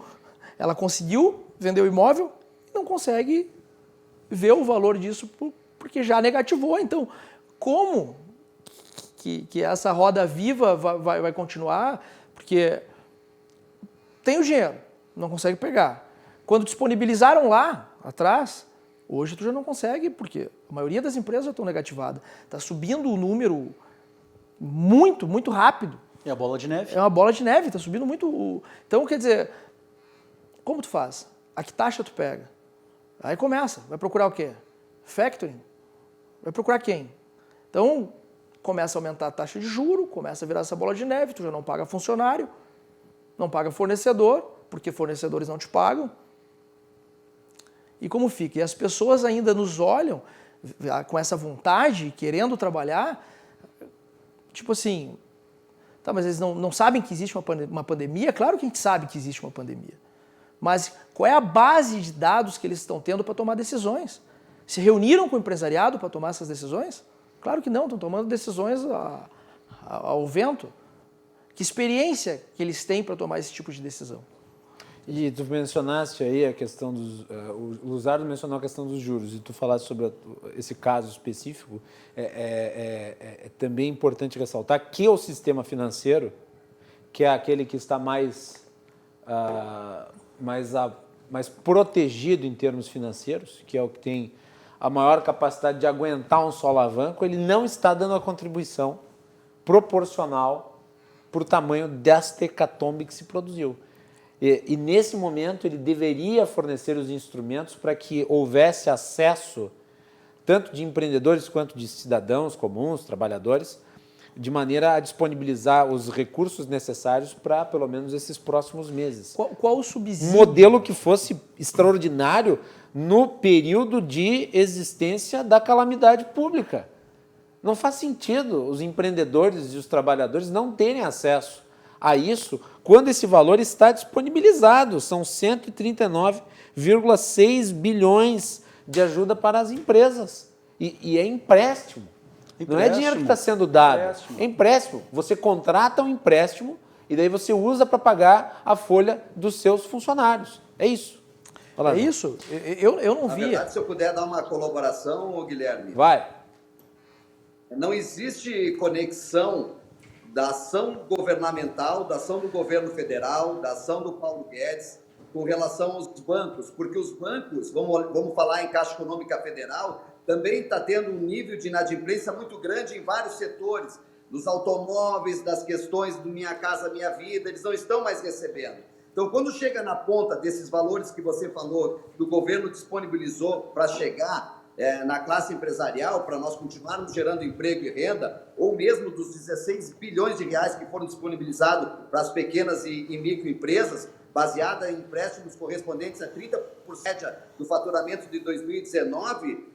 ela conseguiu vender o imóvel e não consegue ver o valor disso porque já negativou. Então, como que essa roda viva vai continuar? Porque tem o dinheiro, não consegue pegar. Quando disponibilizaram lá atrás, hoje tu já não consegue, porque a maioria das empresas já estão negativadas. Está subindo o número muito, muito rápido. É a bola de neve. É uma bola de neve, está subindo muito. Então, quer dizer, como tu faz? A que taxa tu pega? Aí começa, vai procurar o quê? Factoring? Vai procurar quem? Então, começa a aumentar a taxa de juro, começa a virar essa bola de neve, tu já não paga funcionário, não paga fornecedor, porque fornecedores não te pagam. E como fica? E as pessoas ainda nos olham com essa vontade, querendo trabalhar, tipo assim, tá, mas eles não sabem que existe uma pandemia? Claro que a gente sabe que existe uma pandemia. Mas qual é a base de dados que eles estão tendo para tomar decisões? Se reuniram com o empresariado para tomar essas decisões? Claro que não, estão tomando decisões ao vento. Que experiência que eles têm para tomar esse tipo de decisão? E tu mencionaste aí a questão dos... o Luzardo mencionou a questão dos juros, e tu falaste sobre esse caso específico. É também importante ressaltar que o sistema financeiro, que é aquele que está mais protegido em termos financeiros, que é o que tem a maior capacidade de aguentar um solavanco, ele não está dando a contribuição proporcional para o tamanho desta hecatombe que se produziu. E nesse momento ele deveria fornecer os instrumentos para que houvesse acesso, tanto de empreendedores quanto de cidadãos comuns, trabalhadores, de maneira a disponibilizar os recursos necessários para pelo menos esses próximos meses. Qual o subsídio? Um modelo que fosse extraordinário no período de existência da calamidade pública. Não faz sentido os empreendedores e os trabalhadores não terem acesso a isso quando esse valor está disponibilizado. São 139,6 bilhões de ajuda para as empresas. E é empréstimo. Não é dinheiro que está sendo dado. É empréstimo. Você contrata um empréstimo e daí você usa para pagar a folha dos seus funcionários. É isso. Olá, é João. isso? Eu não Na via. verdade, se eu puder dar uma colaboração, Guilherme, Vai. não existe conexão da ação governamental, da ação do governo federal, da ação do Paulo Guedes com relação aos bancos, porque os bancos, vamos falar em Caixa Econômica Federal, também está tendo um nível de inadimplência muito grande em vários setores, dos automóveis, das questões do Minha Casa Minha Vida, eles não estão mais recebendo. Então, quando chega na ponta desses valores que você falou, que o governo disponibilizou para chegar na classe empresarial, para nós continuarmos gerando emprego e renda, ou mesmo dos 16 bilhões de reais que foram disponibilizados para as pequenas e microempresas, baseada em empréstimos correspondentes a 30% do faturamento de 2019,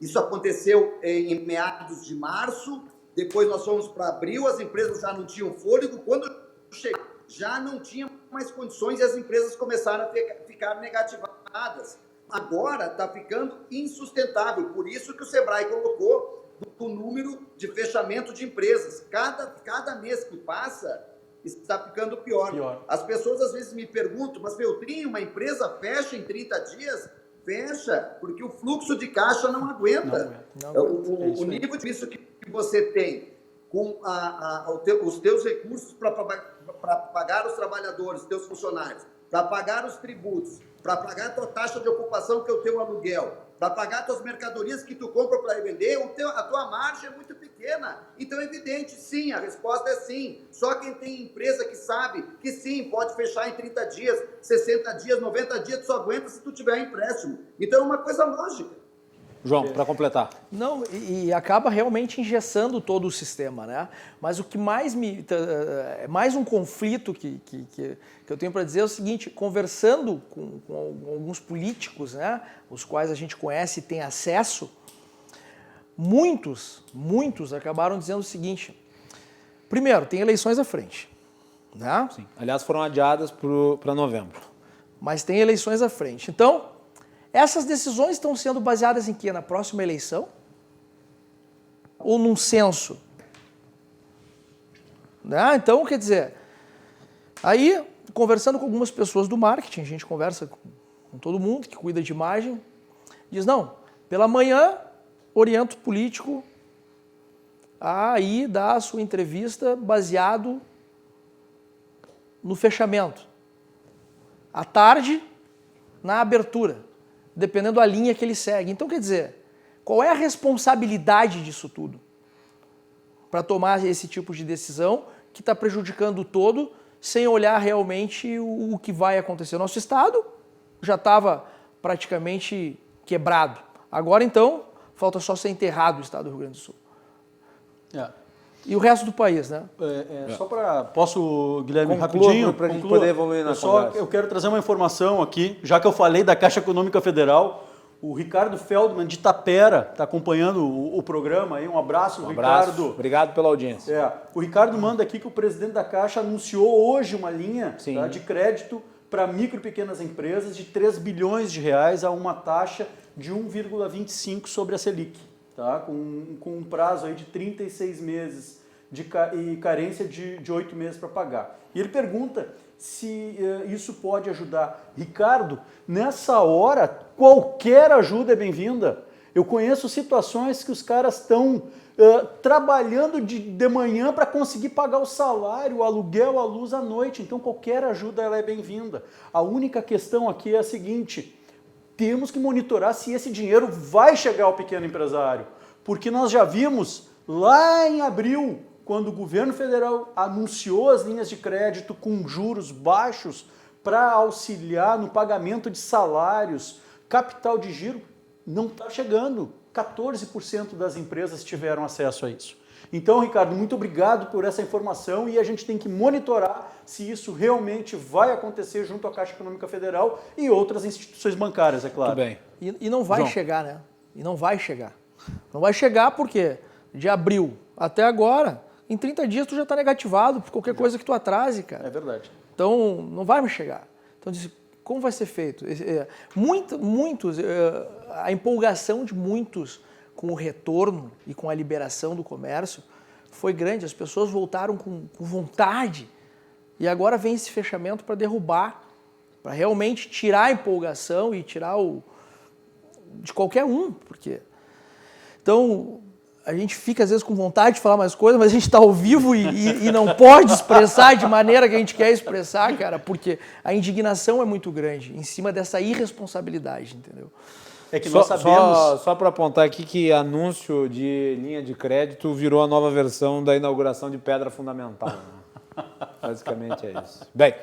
isso aconteceu em meados de março, depois nós fomos para abril, as empresas já não tinham fôlego, quando chegou, já não tinham mais condições e as empresas começaram a ficar negativadas. Agora está ficando insustentável, por isso que o Sebrae colocou o número de fechamento de empresas. Cada mês que passa, está ficando pior. As pessoas às vezes me perguntam, mas Feltrinho, uma empresa fecha em 30 dias? Fecha, porque o fluxo de caixa não aguenta. O nível disso que você tem com os teus recursos para pagar os trabalhadores, os teus funcionários, para pagar os tributos, para pagar a tua taxa de ocupação, que é o teu aluguel, para pagar as tuas mercadorias que tu compra para vender, a tua margem é muito pequena. Então é evidente, sim, a resposta é sim. Só quem tem empresa que sabe que sim, pode fechar em 30 dias, 60 dias, 90 dias, tu só aguenta se tu tiver empréstimo. Então é uma coisa lógica. João, para completar. Não, e acaba realmente engessando todo o sistema, né? Mas o que mais mais um conflito que eu tenho para dizer é o seguinte: conversando com alguns políticos, né, os quais a gente conhece e tem acesso, muitos acabaram dizendo o seguinte: primeiro, tem eleições à frente, né? Sim. Aliás, foram adiadas para novembro. Mas tem eleições à frente. Então, essas decisões estão sendo baseadas em quê? Na próxima eleição? Ou num censo? Né? Então, quer dizer, aí, conversando com algumas pessoas do marketing, a gente conversa com todo mundo que cuida de imagem, diz, não, pela manhã, orienta o político a ir dar a sua entrevista baseado no fechamento. À tarde, na abertura, dependendo da linha que ele segue. Então, quer dizer, qual é a responsabilidade disso tudo? Para tomar esse tipo de decisão que está prejudicando o todo, sem olhar realmente o que vai acontecer. O nosso Estado já estava praticamente quebrado. Agora, então, falta só ser enterrado o Estado do Rio Grande do Sul. E o resto do país, né? Só para... Posso, Guilherme, Conclua, rapidinho? para a gente poder evoluir na conversa. Eu quero trazer uma informação aqui, já que eu falei da Caixa Econômica Federal. O Ricardo Feldman, de Tapera, está acompanhando o programa aí. Um abraço, Ricardo. Obrigado pela audiência. O Ricardo manda aqui que o presidente da Caixa anunciou hoje uma linha de crédito para micro e pequenas empresas de 3 bilhões de reais a uma taxa de 1,25 sobre a Selic. Tá? Com um prazo aí de 36 meses e carência de 8 meses para pagar. E ele pergunta se isso pode ajudar. Ricardo, nessa hora, qualquer ajuda é bem-vinda. Eu conheço situações que os caras estão trabalhando de manhã para conseguir pagar o salário, o aluguel, a luz à noite. Então, qualquer ajuda ela é bem-vinda. A única questão aqui é a seguinte: temos que monitorar se esse dinheiro vai chegar ao pequeno empresário. Porque nós já vimos lá em abril, quando o governo federal anunciou as linhas de crédito com juros baixos para auxiliar no pagamento de salários, capital de giro, não está chegando. 14% das empresas tiveram acesso a isso. Então, Ricardo, muito obrigado por essa informação e a gente tem que monitorar se isso realmente vai acontecer junto à Caixa Econômica Federal e outras instituições bancárias, é claro. Muito bem. E não vai chegar, né? E não vai chegar. Não vai chegar porque de abril até agora, em 30 dias tu já está negativado por qualquer coisa que tu atrase, cara. É verdade. Então, não vai me chegar. Então, como vai ser feito? A empolgação de muitos com o retorno e com a liberação do comércio foi grande. As pessoas voltaram com vontade. E agora vem esse fechamento para derrubar para realmente tirar a empolgação e tirar de qualquer um, porque... Então, a gente fica às vezes com vontade de falar mais coisas, mas a gente está ao vivo e não pode expressar de maneira que a gente quer expressar, cara, porque a indignação é muito grande em cima dessa irresponsabilidade, entendeu? É que nós sabemos... Só para apontar aqui que anúncio de linha de crédito virou a nova versão da inauguração de pedra fundamental. Né? Basicamente é isso. Bem,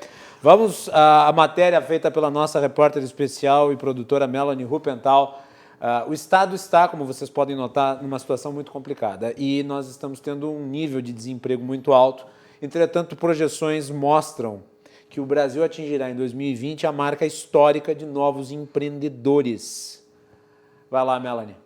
vamos à matéria feita pela nossa repórter especial e produtora Melanie Rupental. O Estado está, como vocês podem notar, numa situação muito complicada e nós estamos tendo um nível de desemprego muito alto. Entretanto, projeções mostram que o Brasil atingirá em 2020 a marca histórica de novos empreendedores. Vai lá, Melanie.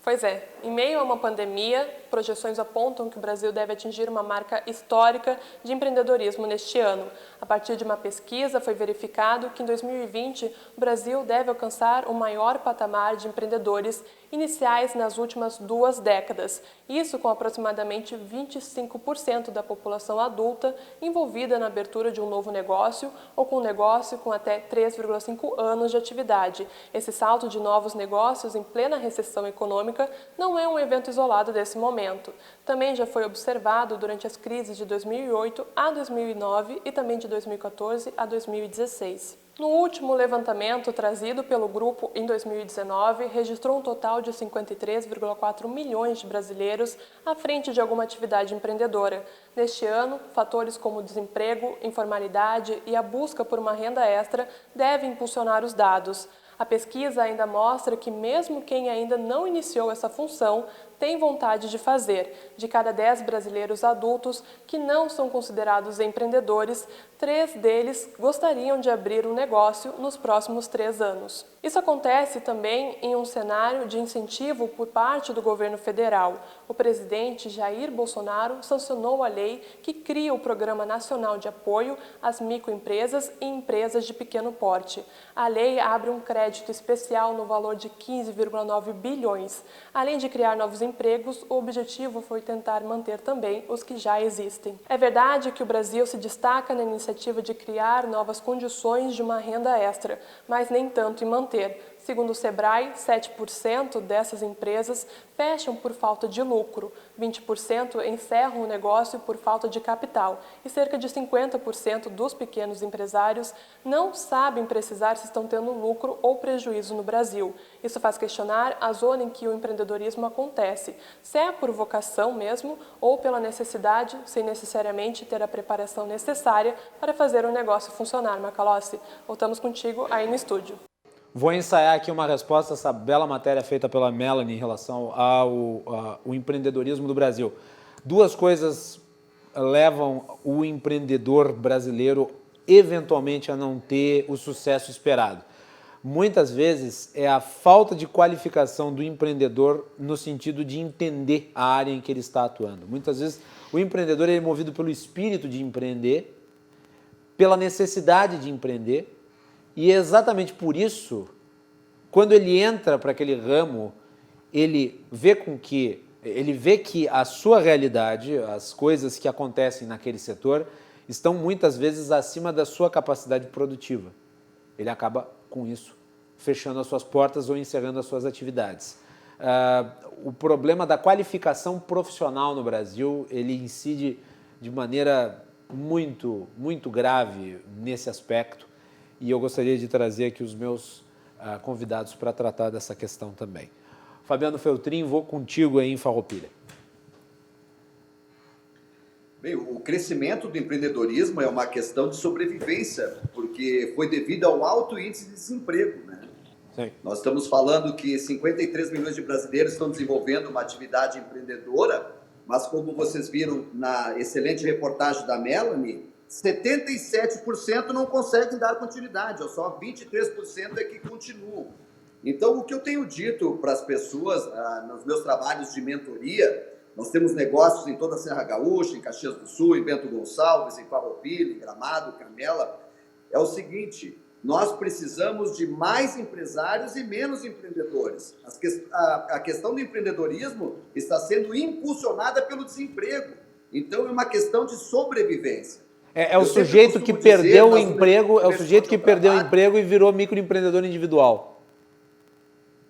Pois é, em meio a uma pandemia, projeções apontam que o Brasil deve atingir uma marca histórica de empreendedorismo neste ano. A partir de uma pesquisa, foi verificado que em 2020 o Brasil deve alcançar o maior patamar de empreendedores iniciais nas últimas 2 décadas. Isso com aproximadamente 25% da população adulta envolvida na abertura de um novo negócio ou com um negócio com até 3,5 anos de atividade. Esse salto de novos negócios em plena recessão econômica não é um evento isolado desse momento. Também já foi observado durante as crises de 2008 a 2009 e também de 2014 a 2016. No último levantamento trazido pelo grupo em 2019, registrou um total de 53,4 milhões de brasileiros à frente de alguma atividade empreendedora. Neste ano, fatores como desemprego, informalidade e a busca por uma renda extra devem impulsionar os dados. A pesquisa ainda mostra que mesmo quem ainda não iniciou essa função tem vontade de fazer. De cada 10 brasileiros adultos que não são considerados empreendedores, 3 deles gostariam de abrir um negócio nos próximos 3 anos. Isso acontece também em um cenário de incentivo por parte do governo federal. O presidente Jair Bolsonaro sancionou a lei que cria o Programa Nacional de Apoio às Microempresas e Empresas de Pequeno Porte. A lei abre um crédito especial no valor de 15,9 bilhões. Além de criar novos empregos, o objetivo foi tentar manter também os que já existem. É verdade que o Brasil se destaca na iniciativa de criar novas condições de uma renda extra, mas nem tanto em manter. Segundo o Sebrae, 7% dessas empresas fecham por falta de lucro, 20% encerram o negócio por falta de capital e cerca de 50% dos pequenos empresários não sabem precisar se estão tendo lucro ou prejuízo no Brasil. Isso faz questionar a zona em que o empreendedorismo acontece, se é por vocação mesmo ou pela necessidade, sem necessariamente ter a preparação necessária para fazer o negócio funcionar. Macalossi, voltamos contigo aí no estúdio. Vou ensaiar aqui uma resposta a essa bela matéria feita pela Melanie em relação ao empreendedorismo do Brasil. 2 coisas levam o empreendedor brasileiro eventualmente a não ter o sucesso esperado. Muitas vezes é a falta de qualificação do empreendedor no sentido de entender a área em que ele está atuando. Muitas vezes o empreendedor é movido pelo espírito de empreender, pela necessidade de empreender, e é exatamente por isso, quando ele entra para aquele ramo, ele vê que a sua realidade, as coisas que acontecem naquele setor, estão muitas vezes acima da sua capacidade produtiva. Ele acaba, com isso, fechando as suas portas ou encerrando as suas atividades. O problema da qualificação profissional no Brasil, ele incide de maneira muito, muito grave nesse aspecto. E eu gostaria de trazer aqui os meus convidados para tratar dessa questão também. Fabiano Feltrin, vou contigo aí em Farroupilha. Bem, o crescimento do empreendedorismo é uma questão de sobrevivência, porque foi devido ao alto índice de desemprego, né? Sim. Nós estamos falando que 53 milhões de brasileiros estão desenvolvendo uma atividade empreendedora, mas como vocês viram na excelente reportagem da Melanie, 77% não conseguem dar continuidade, só 23% é que continuam. Então, o que eu tenho dito para as pessoas nos meus trabalhos de mentoria, nós temos negócios em toda a Serra Gaúcha, em Caxias do Sul, em Bento Gonçalves, em Farroupilha, em Gramado, Canela, é o seguinte: nós precisamos de mais empresários e menos empreendedores. A questão do empreendedorismo está sendo impulsionada pelo desemprego. Então, é uma questão de sobrevivência. É o Eu sempre sujeito que costumo dizer, perdeu o nas emprego, é o sujeito que perdeu o trabalho- emprego e virou microempreendedor individual.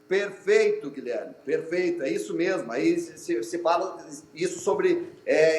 Perfeito, Guilherme, perfeito, é isso mesmo. Aí se fala isso sobre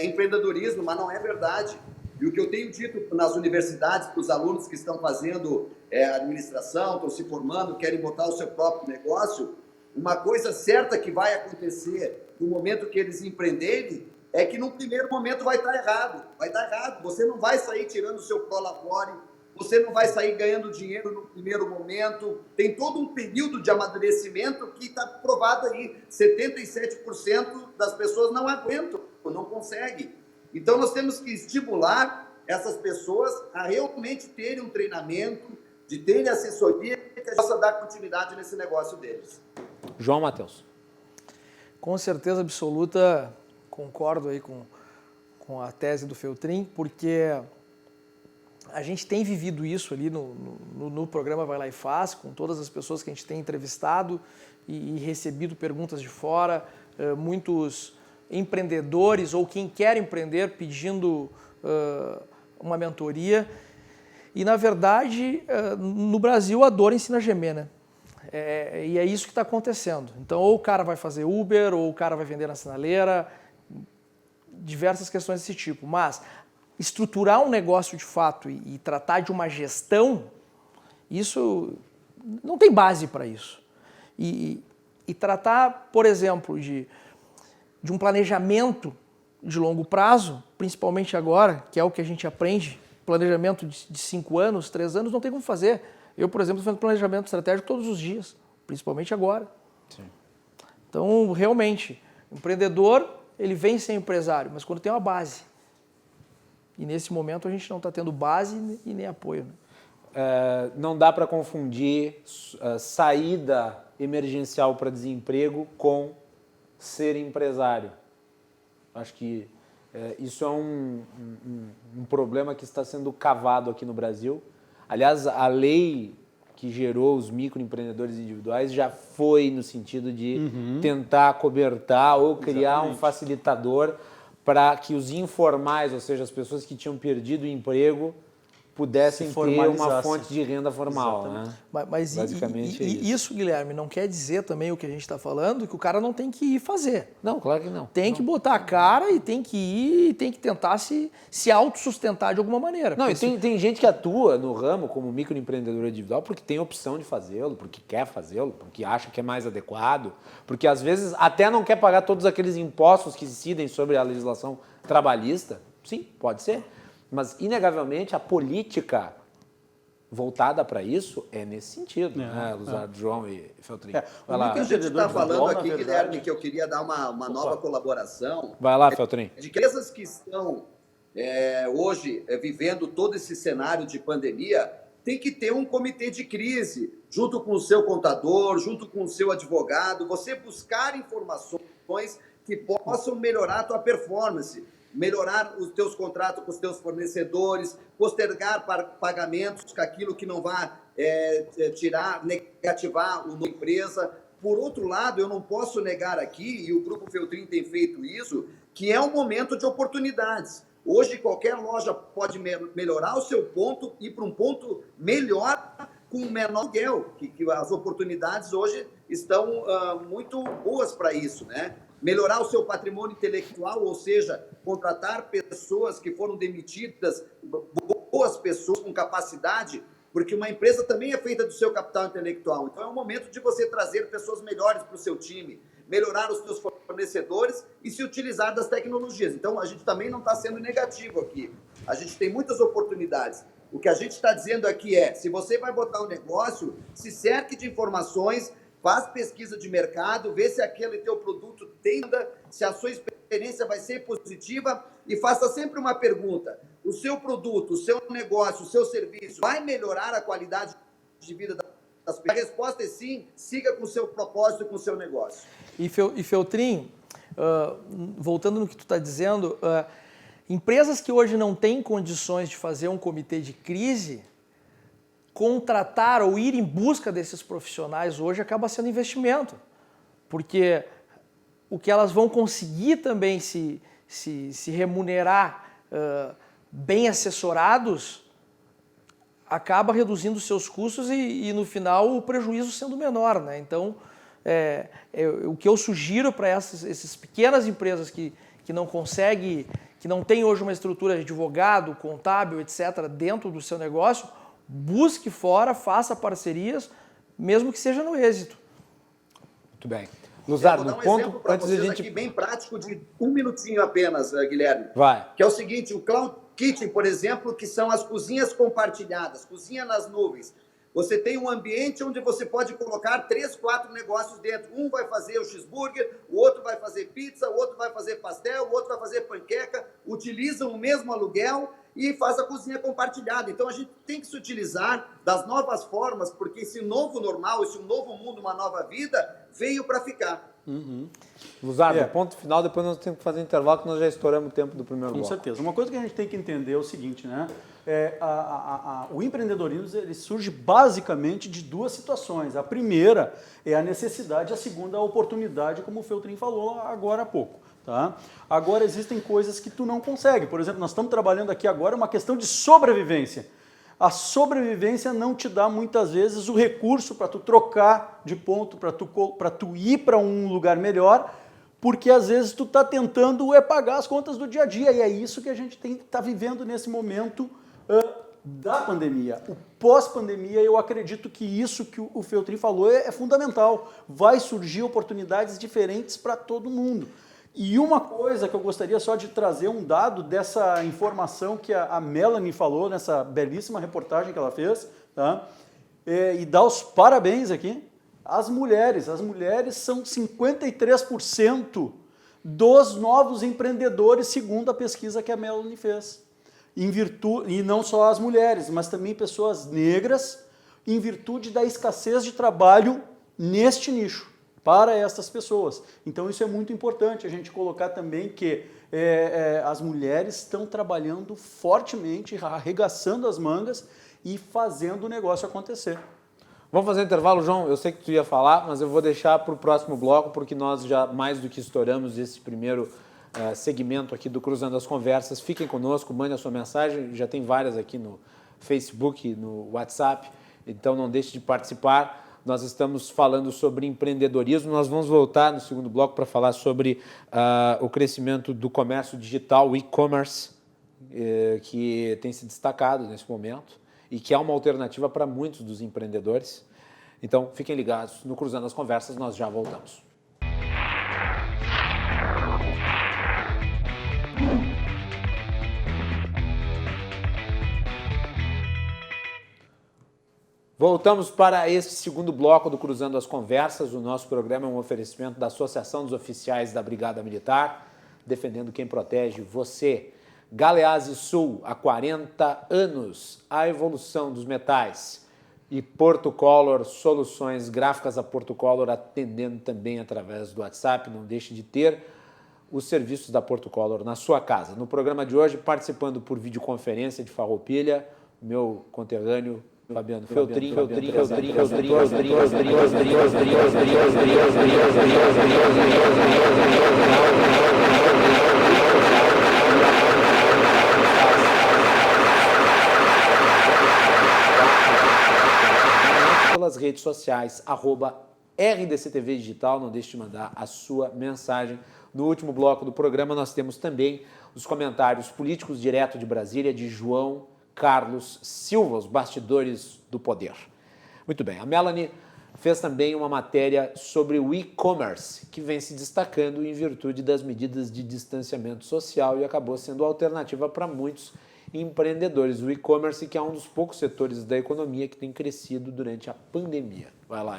empreendedorismo, mas não é verdade. E o que eu tenho dito nas universidades, para os alunos que estão fazendo administração, estão se formando, querem botar o seu próprio negócio, uma coisa certa que vai acontecer no momento que eles empreenderem é que no primeiro momento vai estar errado. Vai estar errado. Você não vai sair tirando o seu prolabore, você não vai sair ganhando dinheiro no primeiro momento. Tem todo um período de amadurecimento que está provado aí. 77% das pessoas não aguentam, não conseguem. Então, nós temos que estimular essas pessoas a realmente terem um treinamento, de terem assessoria que possa dar continuidade nesse negócio deles. João Matheus. Com certeza absoluta, concordo aí com a tese do Feltrin, porque a gente tem vivido isso ali no programa Vai Lá e Faz, com todas as pessoas que a gente tem entrevistado e recebido perguntas de fora, muitos empreendedores ou quem quer empreender pedindo uma mentoria. E, na verdade, no Brasil, a dor ensina a gemer, né? E é isso que está acontecendo. Então, ou o cara vai fazer Uber, ou o cara vai vender na sinaleira, diversas questões desse tipo. Mas estruturar um negócio de fato e tratar de uma gestão, isso não tem base para isso. E tratar, por exemplo, de um planejamento de longo prazo, principalmente agora, que é o que a gente aprende, planejamento de 5 anos, 3 anos, não tem como fazer. Eu, por exemplo, estou fazendo planejamento estratégico todos os dias, principalmente agora. Sim. Então, realmente, o empreendedor, ele vem ser empresário, mas quando tem uma base. E nesse momento a gente não está tendo base e nem apoio. Né? Não dá para confundir saída emergencial para desemprego com ser empresário. Acho que isso é um problema que está sendo cavado aqui no Brasil. Aliás, a lei que gerou os microempreendedores individuais já foi no sentido de tentar acobertar ou criar um facilitador para que os informais, ou seja, as pessoas que tinham perdido o emprego, pudessem ter uma fonte de renda formal. Né? Mas basicamente é isso, Guilherme, não quer dizer também o que a gente está falando, que o cara não tem que ir fazer. Não, claro que não. Tem que botar a cara e tem que ir, e tem que tentar se autossustentar de alguma maneira. Não, e tem gente que atua no ramo como microempreendedor individual porque tem opção de fazê-lo, porque quer fazê-lo, porque acha que é mais adequado, porque às vezes até não quer pagar todos aqueles impostos que incidem sobre a legislação trabalhista. Sim, pode ser. Mas, inegavelmente, a política voltada para isso é nesse sentido, né, Luzardo, João e Feltrin. Vai lá. A gente está falando aqui, verdade, Guilherme, que eu queria dar uma nova colaboração. Vai lá, Feltrin. De empresas que estão hoje vivendo todo esse cenário de pandemia, tem que ter um comitê de crise, junto com o seu contador, junto com o seu advogado, você buscar informações que possam melhorar a tua performance, melhorar os teus contratos com os teus fornecedores, postergar pagamentos com aquilo que não vai negativar a empresa. Por outro lado, eu não posso negar aqui, e o Grupo Feltrin tem feito isso, que é um momento de oportunidades. Hoje, qualquer loja pode melhorar o seu ponto e ir para um ponto melhor com menor aluguel, que as oportunidades hoje estão muito boas para isso, né? Melhorar o seu patrimônio intelectual, ou seja, contratar pessoas que foram demitidas, boas pessoas com capacidade, porque uma empresa também é feita do seu capital intelectual. Então é um momento de você trazer pessoas melhores para o seu time, melhorar os seus fornecedores e se utilizar das tecnologias. Então a gente também não está sendo negativo aqui. A gente tem muitas oportunidades. O que a gente está dizendo aqui é, se você vai botar um negócio, se cerque de informações, faz pesquisa de mercado, vê se aquele teu produto tem, se a sua experiência vai ser positiva e faça sempre uma pergunta. O seu produto, o seu negócio, o seu serviço vai melhorar a qualidade de vida das pessoas? A resposta é sim, siga com o seu propósito, com o seu negócio. E Feltrin, voltando no que tu está dizendo, empresas que hoje não têm condições de fazer um comitê de crise, contratar ou ir em busca desses profissionais hoje acaba sendo investimento, porque o que elas vão conseguir também se remunerar bem assessorados, acaba reduzindo os seus custos e no final o prejuízo sendo menor, né? Então, o que eu sugiro para essas pequenas empresas que não conseguem, que não tem hoje uma estrutura de advogado, contábil, etc., dentro do seu negócio, busque fora, faça parcerias, mesmo que seja no êxito. Muito bem. Luzardo, vou dar no ponto, exemplo para antes vocês da gente... aqui, bem prático, de 1 minutinho apenas, Guilherme. Vai. Que é o seguinte, o Cloud Kitchen, por exemplo, que são as cozinhas compartilhadas, cozinha nas nuvens. Você tem um ambiente onde você pode colocar 3, 4 negócios dentro. Um vai fazer o cheeseburger, o outro vai fazer pizza, o outro vai fazer pastel, o outro vai fazer panqueca, utilizam o mesmo aluguel e faz a cozinha compartilhada. Então, a gente tem que se utilizar das novas formas, porque esse novo normal, esse novo mundo, uma nova vida, veio para ficar. Luzardo, ponto final, depois nós temos que fazer intervalo, que nós já estouramos o tempo do primeiro Com bloco. certeza. Uma coisa que a gente tem que entender é o seguinte, né? O empreendedorismo ele surge basicamente de 2 situações. A primeira é a necessidade, a segunda a oportunidade, como o Feltrin falou agora há pouco. Tá? Agora, existem coisas que tu não consegue. Por exemplo, nós estamos trabalhando aqui agora uma questão de sobrevivência. A sobrevivência não te dá muitas vezes o recurso para tu trocar de ponto, para tu ir para um lugar melhor, porque às vezes tu está tentando pagar as contas do dia a dia, e é isso que a gente está vivendo nesse momento da pandemia. O pós-pandemia, eu acredito que isso que o Feltrin falou é fundamental. Vai surgir oportunidades diferentes para todo mundo. E uma coisa que eu gostaria só de trazer um dado dessa informação que a Melanie falou nessa belíssima reportagem que ela fez, tá? E dar os parabéns aqui. As mulheres são 53% dos novos empreendedores, segundo a pesquisa que a Melanie fez. E não só as mulheres, mas também pessoas negras, em virtude da escassez de trabalho neste nicho, para essas pessoas. Então isso é muito importante a gente colocar também que as mulheres estão trabalhando fortemente, arregaçando as mangas e fazendo o negócio acontecer. Vamos fazer um intervalo, João? Eu sei que tu ia falar, mas eu vou deixar para o próximo bloco, porque nós já mais do que estouramos esse primeiro segmento aqui do Cruzando as Conversas. Fiquem conosco, mandem a sua mensagem, já tem várias aqui no Facebook, no WhatsApp, então não deixe de participar. Nós estamos falando sobre empreendedorismo, nós vamos voltar no segundo bloco para falar sobre o crescimento do comércio digital, o e-commerce, que tem se destacado nesse momento e que é uma alternativa para muitos dos empreendedores. Então, fiquem ligados, no Cruzando as Conversas nós já voltamos. Voltamos para este segundo bloco do Cruzando as Conversas. O nosso programa é um oferecimento da Associação dos Oficiais da Brigada Militar, defendendo quem protege você. Galeazzi Sul, há 40 anos, a evolução dos metais. E Portocolor, soluções gráficas a Portocolor, atendendo também através do WhatsApp. Não deixe de ter os serviços da Portocolor na sua casa. No programa de hoje, participando por videoconferência de Farroupilha, meu conterrâneo Fabiano Feltrin. Pelas redes sociais, @RDCTV Digital, não deixe de mandar a sua mensagem. No último bloco do programa, nós temos também os comentários políticos direto de Brasília, de João Carlos Silva, os bastidores do poder. Muito bem, a Melanie fez também uma matéria sobre o e-commerce, que vem se destacando em virtude das medidas de distanciamento social e acabou sendo alternativa para muitos empreendedores. O e-commerce, que é um dos poucos setores da economia que tem crescido durante a pandemia. Vai lá.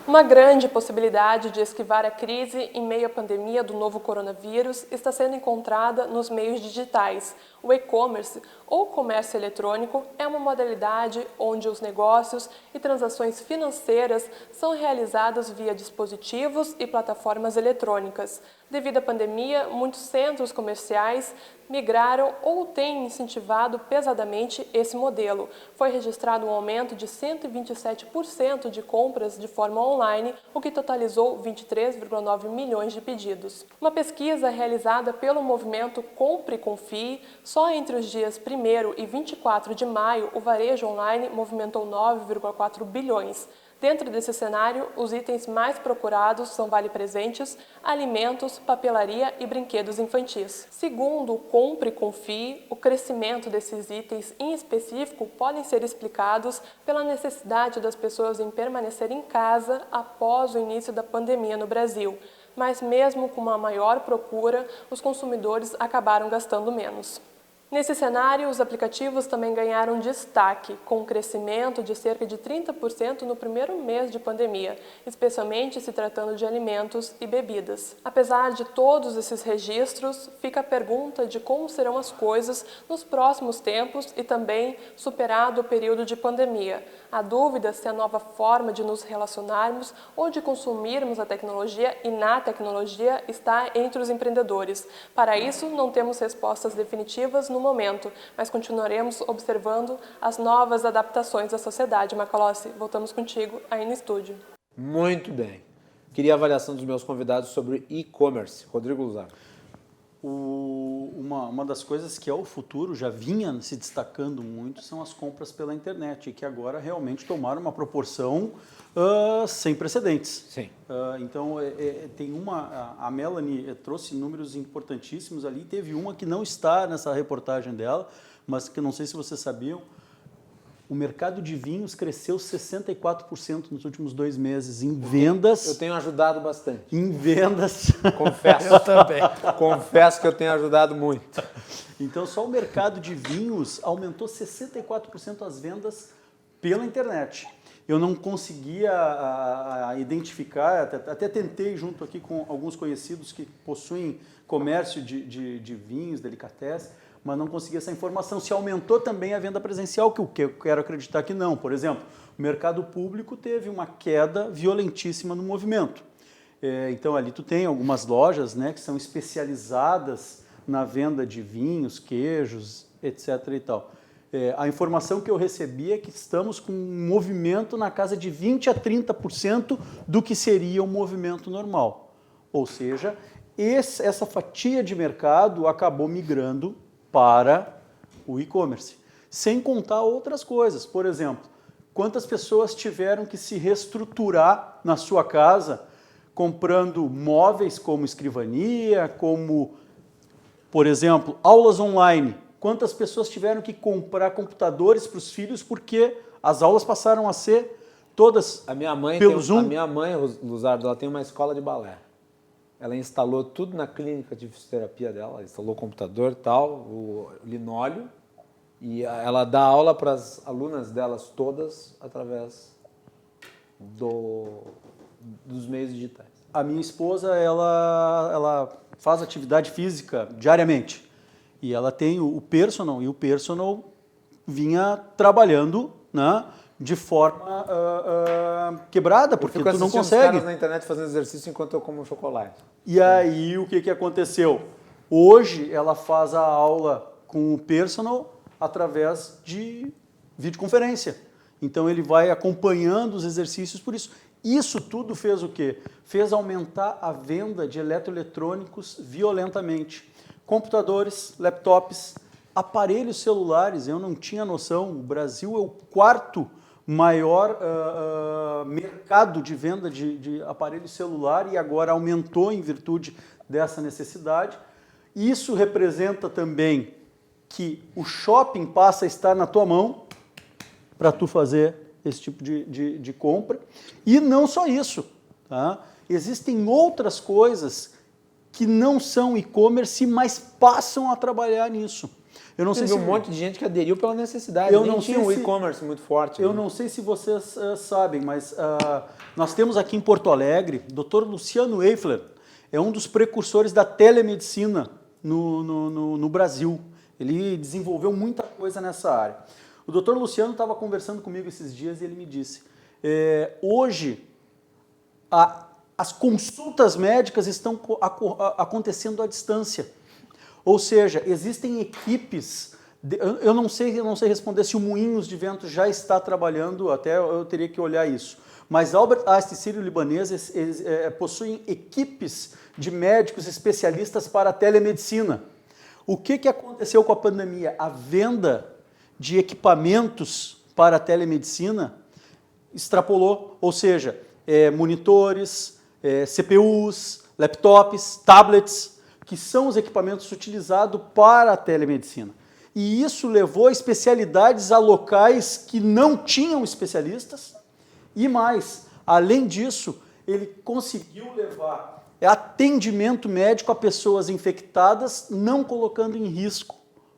Uma grande possibilidade de esquivar a crise em meio à pandemia do novo coronavírus está sendo encontrada nos meios digitais. O e-commerce, ou comércio eletrônico, é uma modalidade onde os negócios e transações financeiras são realizados via dispositivos e plataformas eletrônicas. Devido à pandemia, muitos centros comerciais migraram ou têm incentivado pesadamente esse modelo. Foi registrado um aumento de 127% crescimento de compras de forma online, o que totalizou 23,9 milhões de pedidos. Uma pesquisa realizada pelo movimento Compre e Confie, só entre os dias 1º e 24 de maio, o varejo online movimentou 9,4 bilhões. Dentro desse cenário, os itens mais procurados são vale-presentes, alimentos, papelaria e brinquedos infantis. Segundo o Compre e Confie, o crescimento desses itens em específico podem ser explicados pela necessidade das pessoas em permanecer em casa após o início da pandemia no Brasil. Mas mesmo com uma maior procura, os consumidores acabaram gastando menos. Nesse cenário, os aplicativos também ganharam destaque, com um crescimento de cerca de 30% no primeiro mês de pandemia, especialmente se tratando de alimentos e bebidas. Apesar de todos esses registros, fica a pergunta de como serão as coisas nos próximos tempos e também superado o período de pandemia. A dúvida se a nova forma de nos relacionarmos ou de consumirmos a tecnologia e na tecnologia está entre os empreendedores. Para isso, não temos respostas definitivas no momento, mas continuaremos observando as novas adaptações da sociedade. Macalossi, voltamos contigo aí no estúdio. Muito bem. Queria a avaliação dos meus convidados sobre e-commerce. Rodrigo Luzar. Uma das coisas que é o futuro, já vinha se destacando muito, são as compras pela internet, e que agora realmente tomaram uma proporção sem precedentes. Sim. Então, a Melanie trouxe números importantíssimos ali, teve uma que não está nessa reportagem dela, mas que não sei se vocês sabiam, o mercado de vinhos cresceu 64% nos últimos 2 meses em vendas. Eu tenho ajudado bastante. Em vendas. Confesso. Eu também. Confesso que eu tenho ajudado muito. Então, só o mercado de vinhos aumentou 64% as vendas pela internet. Eu não conseguia identificar, até tentei junto aqui com alguns conhecidos que possuem comércio de vinhos, delicatessen, mas não consegui essa informação. Se aumentou também a venda presencial, que eu quero acreditar que não. Por exemplo, o mercado público teve uma queda violentíssima no movimento. Então, ali tu tem algumas lojas, né, que são especializadas na venda de vinhos, queijos, etc. e tal. A informação que eu recebi é que estamos com um movimento na casa de 20% a 30% do que seria um movimento normal. Ou seja, essa fatia de mercado acabou migrando para o e-commerce. Sem contar outras coisas. Por exemplo, quantas pessoas tiveram que se reestruturar na sua casa comprando móveis como escrivania, como, por exemplo, aulas online. Quantas pessoas tiveram que comprar computadores para os filhos porque as aulas passaram a ser todas pelo Zoom? A minha mãe, Luzardo, ela tem uma escola de balé. Ela instalou tudo na clínica de fisioterapia dela, instalou o computador e tal, o linóleo, e ela dá aula para as alunas delas todas através dos meios digitais. A minha esposa, ela faz atividade física diariamente, e ela tem o personal, e o personal vinha trabalhando, né, de forma quebrada, porque tu não consegue. Os caras na internet fazendo exercício enquanto eu como chocolate. E aí, o que aconteceu? Hoje, ela faz a aula com o personal através de videoconferência. Então, ele vai acompanhando os exercícios por isso. Isso tudo fez o quê? Fez aumentar a venda de eletroeletrônicos violentamente. Computadores, laptops, aparelhos celulares. Eu não tinha noção. O Brasil é o 4º maior mercado de venda de aparelho celular e agora aumentou em virtude dessa necessidade. Isso representa também que o shopping passa a estar na tua mão para tu fazer esse tipo de compra. E não só isso, tá? Existem outras coisas que não são e-commerce, mas passam a trabalhar nisso. Eu não sei se um monte de gente que aderiu pela necessidade. Eu Nem não tinha sei um se- e-commerce muito forte. Eu né? não sei se vocês sabem, mas nós temos aqui em Porto Alegre, o Dr. Luciano Eifler, é um dos precursores da telemedicina no Brasil. Ele desenvolveu muita coisa nessa área. O Dr. Luciano estava conversando comigo esses dias e ele me disse, hoje as consultas médicas estão acontecendo à distância. Ou seja, existem equipes Eu não sei responder se o Moinhos de Vento já está trabalhando, até eu teria que olhar isso. Mas Albert Einstein Sírio-Libanês possuem equipes de médicos especialistas para a telemedicina. O que aconteceu com a pandemia? A venda de equipamentos para a telemedicina extrapolou, ou seja, monitores, CPUs, laptops, tablets, que são os equipamentos utilizados para a telemedicina. E isso levou especialidades a locais que não tinham especialistas. E mais, além disso, ele conseguiu levar atendimento médico a pessoas infectadas, não colocando em risco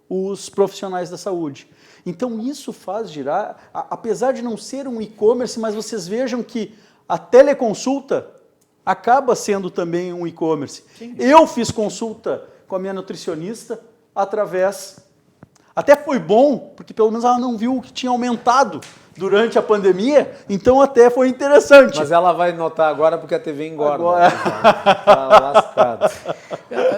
os profissionais da saúde. Então isso faz girar, apesar de não ser um e-commerce, mas vocês vejam que a teleconsulta acaba sendo também um e-commerce. Eu fiz consulta com a minha nutricionista através... Até foi bom, porque pelo menos ela não viu o que tinha aumentado durante a pandemia, então até foi interessante. Mas ela vai notar agora porque a TV engorda. Agora. Tá lascado.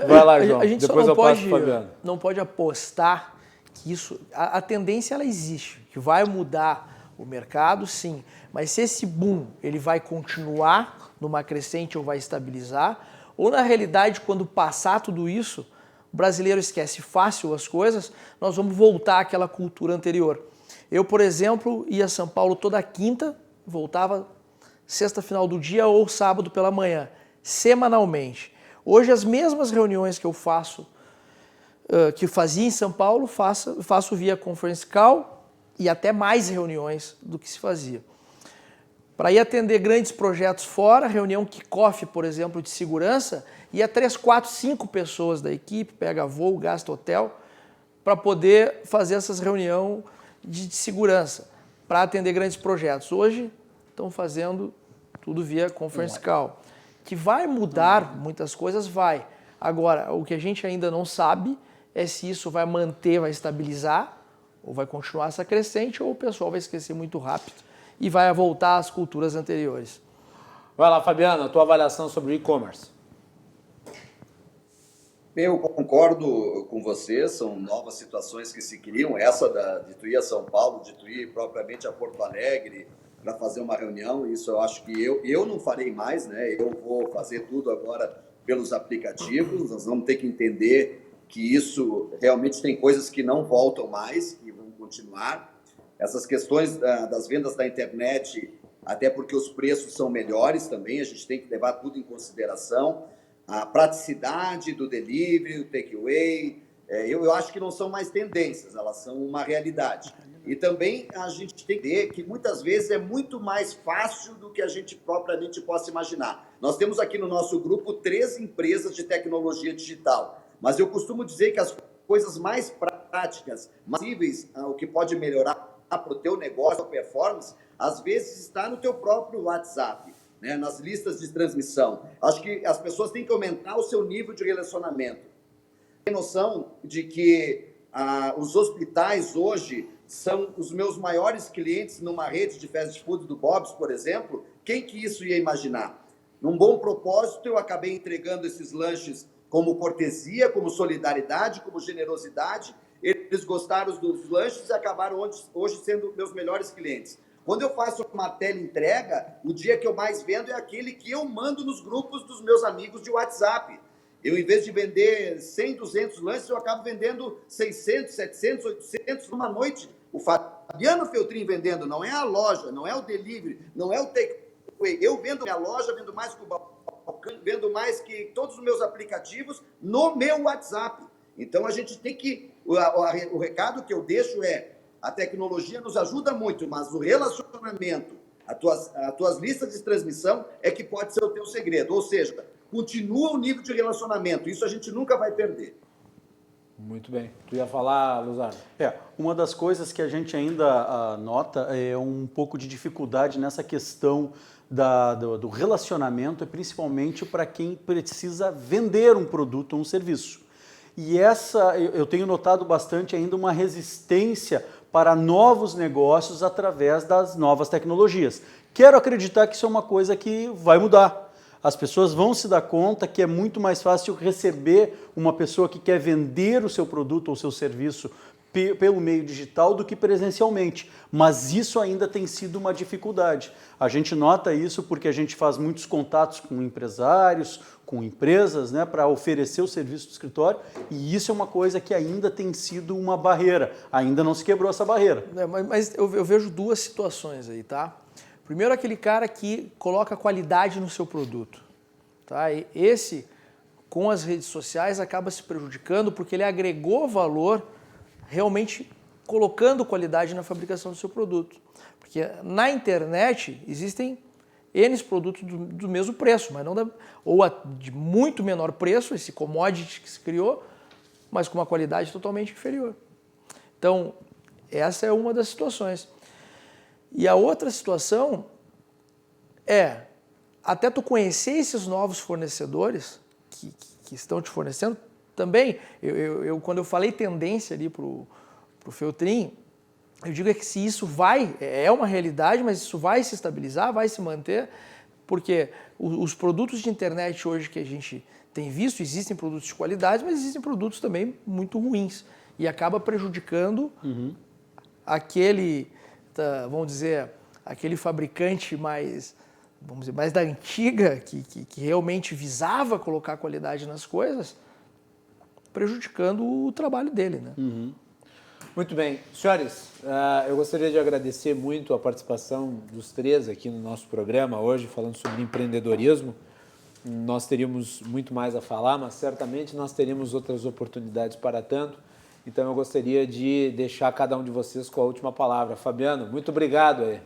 Vai lá, João. A gente depois só eu passo pro Fabiano. não pode apostar que isso... A tendência, ela existe, que vai mudar o mercado, sim. Mas se esse boom ele vai continuar numa crescente ou vai estabilizar, ou na realidade, quando passar tudo isso, o brasileiro esquece fácil as coisas, nós vamos voltar àquela cultura anterior. Eu, por exemplo, ia a São Paulo toda quinta, voltava sexta final do dia ou sábado pela manhã, semanalmente. Hoje, as mesmas reuniões que eu faço, que fazia em São Paulo, faço via conference call e até mais reuniões do que se fazia. Para ir atender grandes projetos fora, reunião kick-off, por exemplo, de segurança, ia 3, 4, 5 pessoas da equipe, pega voo, gasta hotel, para poder fazer essas reuniões de segurança, para atender grandes projetos. Hoje, estão fazendo tudo via conference call. Que vai mudar muitas coisas, vai. Agora, o que a gente ainda não sabe é se isso vai manter, vai estabilizar, ou vai continuar essa crescente, ou o pessoal vai esquecer muito rápido e vai voltar às culturas anteriores. Vai lá, Fabiano, a tua avaliação sobre o e-commerce. Eu concordo com você, são novas situações que se criam, essa de tu ir a São Paulo, de tu ir propriamente a Porto Alegre para fazer uma reunião, isso eu acho que eu não farei mais, né? Eu vou fazer tudo agora pelos aplicativos, nós vamos ter que entender que isso realmente tem coisas que não voltam mais e vão continuar. Essas questões das vendas da internet, até porque os preços são melhores também, a gente tem que levar tudo em consideração. A praticidade do delivery, o takeaway, eu acho que não são mais tendências, elas são uma realidade. E também a gente tem que ver que muitas vezes é muito mais fácil do que a gente propriamente possa imaginar. Nós temos aqui no nosso grupo 3 empresas de tecnologia digital, mas eu costumo dizer que as coisas mais práticas, possíveis, o que pode melhorar para o teu negócio, a performance, às vezes está no teu próprio WhatsApp, né, nas listas de transmissão. Acho que as pessoas têm que aumentar o seu nível de relacionamento. Tem noção de que os hospitais hoje são os meus maiores clientes numa rede de fast food do Bob's, por exemplo? Quem que isso ia imaginar? Num bom propósito, eu acabei entregando esses lanches como cortesia, como solidariedade, como generosidade. Eles gostaram dos lanches e acabaram hoje sendo meus melhores clientes. Quando eu faço uma teleentrega, o dia que eu mais vendo é aquele que eu mando nos grupos dos meus amigos de WhatsApp. Eu, em vez de vender 100, 200 lanches, eu acabo vendendo 600, 700, 800 numa noite. O Fabiano Feltrin vendendo, não é a loja, não é o delivery, não é o takeaway. Eu vendo minha loja, vendo mais que o balcão, vendo mais que todos os meus aplicativos no meu WhatsApp. Então, a gente tem que... O recado que eu deixo é: a tecnologia nos ajuda muito, mas o relacionamento, as tuas listas de transmissão é que pode ser o teu segredo. Ou seja, continua o nível de relacionamento. Isso a gente nunca vai perder. Muito bem. Tu ia falar, Luzardo? Uma das coisas que a gente ainda nota é um pouco de dificuldade nessa questão do relacionamento, principalmente para quem precisa vender um produto ou um serviço. E eu tenho notado bastante ainda uma resistência para novos negócios através das novas tecnologias. Quero acreditar que isso é uma coisa que vai mudar. As pessoas vão se dar conta que é muito mais fácil receber uma pessoa que quer vender o seu produto ou seu serviço pelo meio digital do que presencialmente, mas isso ainda tem sido uma dificuldade. A gente nota isso porque a gente faz muitos contatos com empresários, com empresas, né, para oferecer o serviço do escritório, e isso é uma coisa que ainda tem sido uma barreira, ainda não se quebrou essa barreira. Mas eu vejo duas situações aí, tá? Primeiro, aquele cara que coloca qualidade no seu produto, tá? E esse, com as redes sociais, acaba se prejudicando porque ele agregou valor realmente colocando qualidade na fabricação do seu produto. Porque na internet existem N produtos do mesmo preço, mas não ou de muito menor preço, esse commodity que se criou, mas com uma qualidade totalmente inferior. Então, essa é uma das situações. E a outra situação é, até tu conhecer esses novos fornecedores que estão te fornecendo, também, quando eu falei tendência ali para o Feltrin, eu digo que se isso é uma realidade, mas isso vai se estabilizar, vai se manter, porque os produtos de internet hoje que a gente tem visto, existem produtos de qualidade, mas existem produtos também muito ruins, e acaba prejudicando aquele, vamos dizer, aquele fabricante mais da antiga, que realmente visava colocar qualidade nas coisas, prejudicando o trabalho dele, né? Muito bem. Senhores, eu gostaria de agradecer muito a participação dos três aqui no nosso programa hoje, falando sobre empreendedorismo. Nós teríamos muito mais a falar, mas certamente nós teríamos outras oportunidades para tanto. Então eu gostaria de deixar cada um de vocês com a última palavra. Fabiano, muito obrigado aí.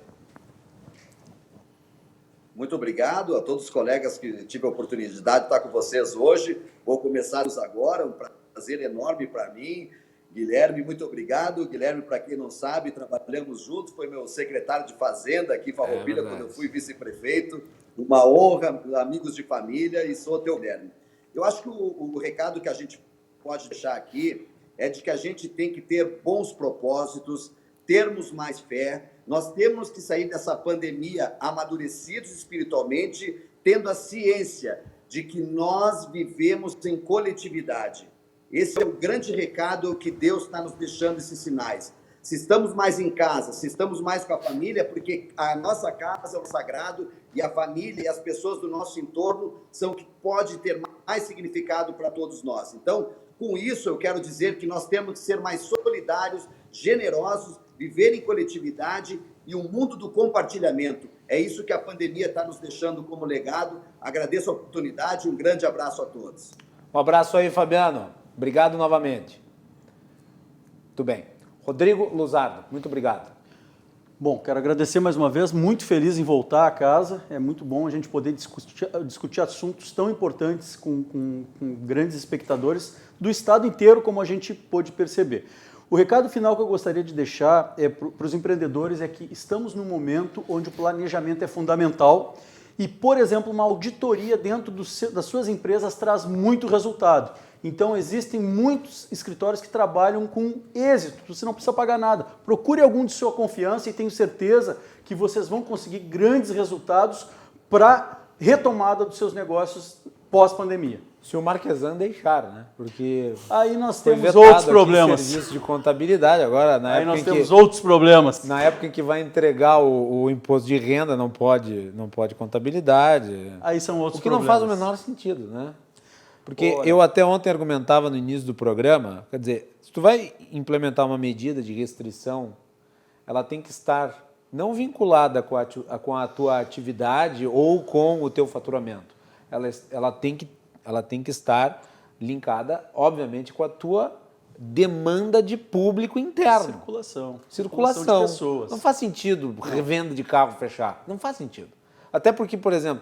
Muito obrigado a todos os colegas que tive a oportunidade de estar com vocês hoje. Vou começar agora, um prazer enorme para mim. Guilherme, muito obrigado. Guilherme, para quem não sabe, trabalhamos juntos, foi meu secretário de Fazenda aqui em Farroupilha, quando eu fui vice-prefeito. Uma honra, amigos de família, e sou teu Guilherme. Eu acho que o recado que a gente pode deixar aqui é de que a gente tem que ter bons propósitos, termos mais fé. Nós temos que sair dessa pandemia amadurecidos espiritualmente, tendo a ciência de que nós vivemos em coletividade. Esse é o grande recado que Deus está nos deixando, esses sinais. Se estamos mais em casa, se estamos mais com a família, porque a nossa casa é o sagrado e a família e as pessoas do nosso entorno são o que pode ter mais significado para todos nós. Então, com isso, eu quero dizer que nós temos que ser mais solidários, generosos, viver em coletividade e um mundo do compartilhamento. É isso que a pandemia está nos deixando como legado. Agradeço a oportunidade e um grande abraço a todos. Um abraço aí, Fabiano. Obrigado novamente. Muito bem. Rodrigo Luzardo, muito obrigado. Bom, quero agradecer mais uma vez, muito feliz em voltar a casa. É muito bom a gente poder discutir assuntos tão importantes com grandes espectadores do estado inteiro, como a gente pôde perceber. O recado final que eu gostaria de deixar para os empreendedores é que estamos num momento onde o planejamento é fundamental e, por exemplo, uma auditoria dentro das suas empresas traz muito resultado. Então, existem muitos escritórios que trabalham com êxito, você não precisa pagar nada. Procure algum de sua confiança e tenho certeza que vocês vão conseguir grandes resultados para retomada dos seus negócios pós-pandemia. Se o Marquesan deixar, né? Porque aí nós temos outros problemas. Serviço de contabilidade agora, aí nós temos outros problemas. Na época em que vai entregar o imposto de renda, não pode contabilidade. Aí são outros problemas. O que não faz o menor sentido, né? Porque eu até ontem argumentava no início do programa, quer dizer, se tu vai implementar uma medida de restrição, ela tem que estar não vinculada com a tua atividade ou com o teu faturamento. Ela tem que estar linkada, obviamente, com a tua demanda de público interno. Circulação de pessoas. Não faz sentido revenda de carro fechar. Não faz sentido. Até porque, por exemplo,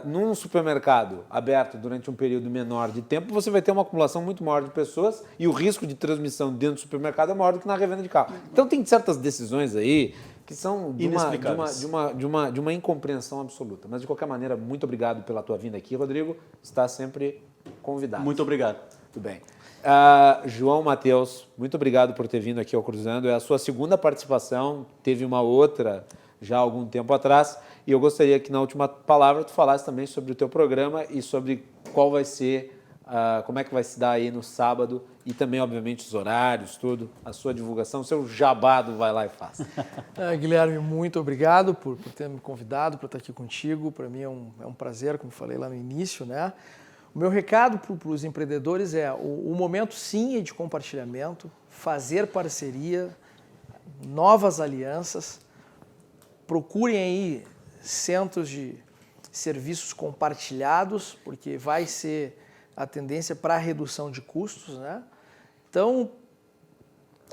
num supermercado aberto durante um período menor de tempo, você vai ter uma acumulação muito maior de pessoas e o risco de transmissão dentro do supermercado é maior do que na revenda de carro. Então tem certas decisões aí que são de uma incompreensão absoluta. Mas, de qualquer maneira, muito obrigado pela tua vinda aqui, Rodrigo. Está sempre convidado. Muito obrigado. Muito bem. João Matheus, muito obrigado por ter vindo aqui ao Cruzando. É a sua segunda participação, teve uma outra já há algum tempo atrás. E eu gostaria que, na última palavra, tu falasse também sobre o teu programa e sobre qual vai ser como é que vai se dar aí no sábado e também, obviamente, os horários, tudo, a sua divulgação, o seu jabá do Vai Lá e Faz. Guilherme, muito obrigado por ter me convidado para estar aqui contigo. Para mim é um prazer, como falei lá no início, né? O meu recado para os empreendedores é o momento sim é de compartilhamento, fazer parceria, novas alianças, procurem aí centros de serviços compartilhados, porque vai ser a tendência para a redução de custos, né? Então,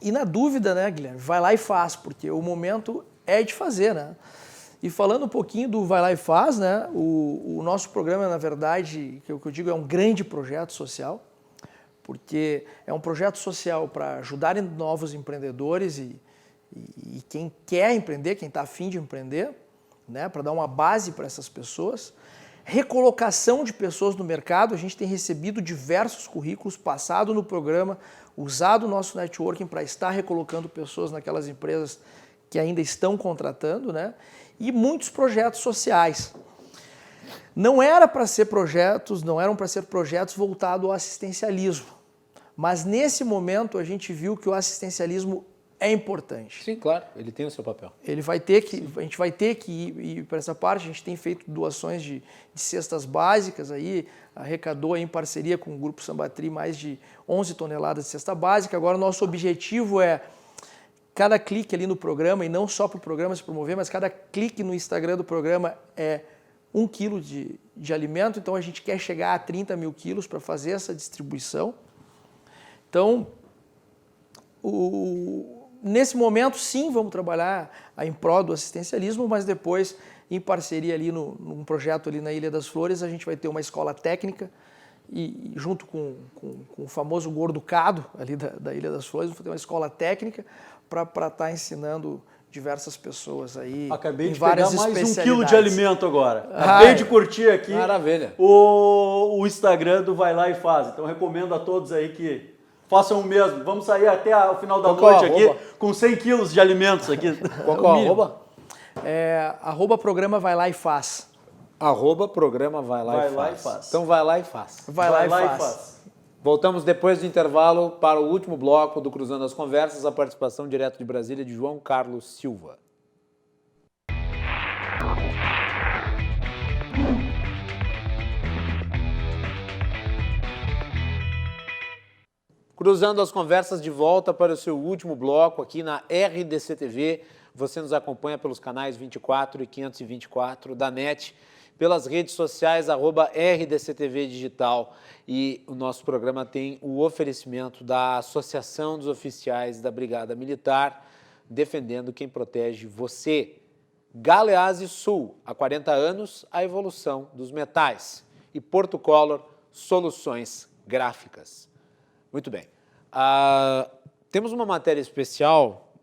e na dúvida, né, Guilherme, vai lá e faz, porque o momento é de fazer, né? E falando um pouquinho do Vai Lá e Faz, né? O nosso programa, na verdade, que eu digo, é um grande projeto social, porque é um projeto social para ajudar novos empreendedores e quem quer empreender, quem está afim de empreender, né? Para dar uma base para essas pessoas. Recolocação de pessoas no mercado, a gente tem recebido diversos currículos, passado no programa, usado o nosso networking para estar recolocando pessoas naquelas empresas que ainda estão contratando, né? E muitos projetos sociais. Não eram para ser projetos voltados ao assistencialismo, mas nesse momento a gente viu que o assistencialismo é importante. Sim, claro, ele tem o seu papel. A gente vai ter que ir para essa parte. A gente tem feito doações de cestas básicas, aí, arrecadou aí, em parceria com o Grupo Sambatri mais de 11 toneladas de cesta básica. Agora, nosso objetivo é cada clique ali no programa, e não só para o programa se promover, mas cada clique no Instagram do programa é 1 quilo de alimento. Então, a gente quer chegar a 30 mil quilos para fazer essa distribuição. Então, nesse momento, sim, vamos trabalhar em prol do assistencialismo, mas depois, em parceria ali num projeto ali na Ilha das Flores, a gente vai ter uma escola técnica e junto com o famoso gorducado ali da Ilha das Flores, vamos ter uma escola técnica para estar ensinando diversas pessoas aí. Acabei de várias pegar mais 1 especialidades. quilo de alimento agora. Acabei de curtir aqui Maravilha. o Instagram do Vai Lá e Faz. Então, recomendo a todos aí que façam o mesmo. Vamos sair até o final da noite aqui com 100 quilos de alimentos aqui. Qual é o arroba? Programa Vai Lá e Faz. Programa Vai Lá e Faz. Então vai lá e faz. Vai lá e faz. Voltamos depois do intervalo para o último bloco do Cruzando as Conversas, a participação direto de Brasília de João Carlos Silva. Cruzando as Conversas de volta para o seu último bloco aqui na RDC TV. Você nos acompanha pelos canais 24 e 524 da NET, pelas redes sociais, @RDCTV Digital. E o nosso programa tem o oferecimento da Associação dos Oficiais da Brigada Militar, defendendo quem protege você. Galeazzi Sul, há 40 anos, a evolução dos metais. E Porto Color, soluções gráficas. Muito bem. Temos uma matéria especial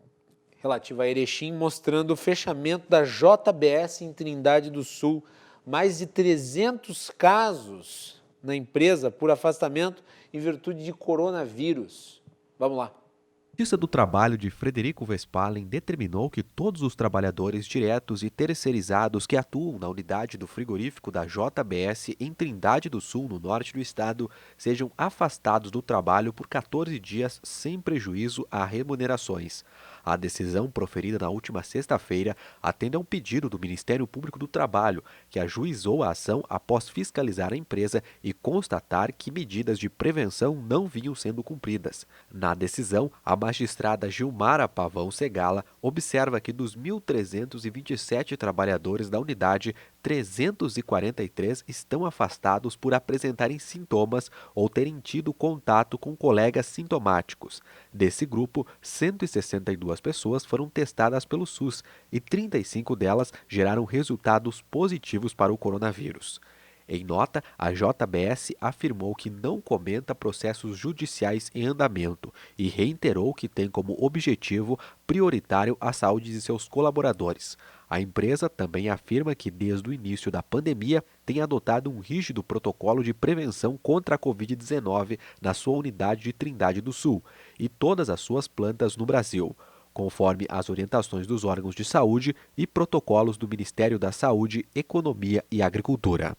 relativa a Erechim, mostrando o fechamento da JBS em Trindade do Sul. Mais de 300 casos na empresa por afastamento em virtude de coronavírus. Vamos lá. A Justiça do Trabalho de Frederico Westphalen determinou que todos os trabalhadores diretos e terceirizados que atuam na unidade do frigorífico da JBS em Trindade do Sul, no norte do estado, sejam afastados do trabalho por 14 dias sem prejuízo a remunerações. A decisão, proferida na última sexta-feira, atende a um pedido do Ministério Público do Trabalho, que ajuizou a ação após fiscalizar a empresa e constatar que medidas de prevenção não vinham sendo cumpridas. Na decisão, a magistrada Gilmara Pavão Segala observa que dos 1.327 trabalhadores da unidade, 343 estão afastados por apresentarem sintomas ou terem tido contato com colegas sintomáticos. Desse grupo, 162 pessoas foram testadas pelo SUS e 35 delas geraram resultados positivos para o coronavírus. Em nota, a JBS afirmou que não comenta processos judiciais em andamento e reiterou que tem como objetivo prioritário a saúde de seus colaboradores. A empresa também afirma que, desde o início da pandemia, tem adotado um rígido protocolo de prevenção contra a Covid-19 na sua unidade de Trindade do Sul e todas as suas plantas no Brasil, conforme as orientações dos órgãos de saúde e protocolos do Ministério da Saúde, Economia e Agricultura.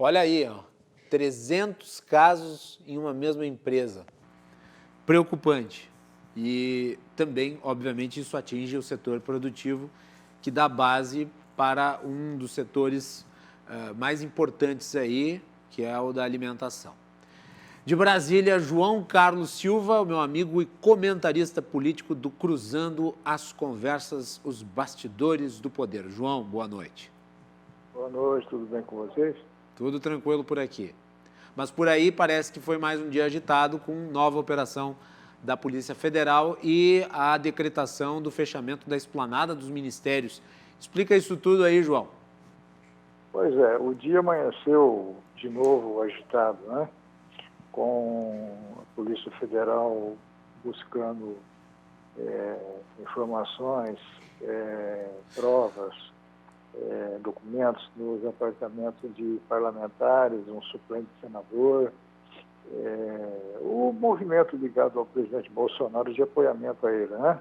Olha aí, ó. 300 casos em uma mesma empresa. Preocupante. E também, obviamente, isso atinge o setor produtivo, que dá base para um dos setores mais importantes aí, que é o da alimentação. De Brasília, João Carlos Silva, o meu amigo e comentarista político do Cruzando as Conversas, os Bastidores do Poder. João, boa noite. Boa noite, tudo bem com vocês? Tudo tranquilo por aqui. Mas por aí parece que foi mais um dia agitado com nova operação da Polícia Federal e a decretação do fechamento da esplanada dos ministérios. Explica isso tudo aí, João. Pois é, o dia amanheceu de novo agitado, né? Com a Polícia Federal buscando informações, provas, documentos nos apartamentos de parlamentares, um suplente senador, o movimento ligado ao presidente Bolsonaro de apoiamento a ele, né?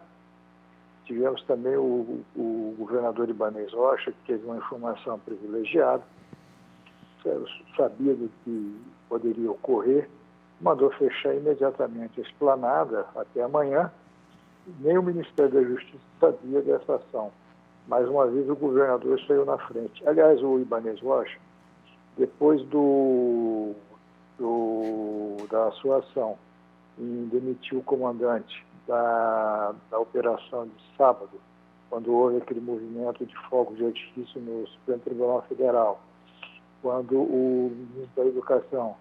Tivemos também o governador Ibanez Rocha, que teve uma informação privilegiada, sabia do que poderia ocorrer, mandou fechar imediatamente a esplanada até amanhã. Nem o Ministério da Justiça sabia dessa ação. Mais uma vez o governador saiu na frente. Aliás, o Ibanez Rocha, depois da sua ação em demitir o comandante da operação de sábado, quando houve aquele movimento de fogos de artifício no Supremo Tribunal Federal, quando o ministro da Educação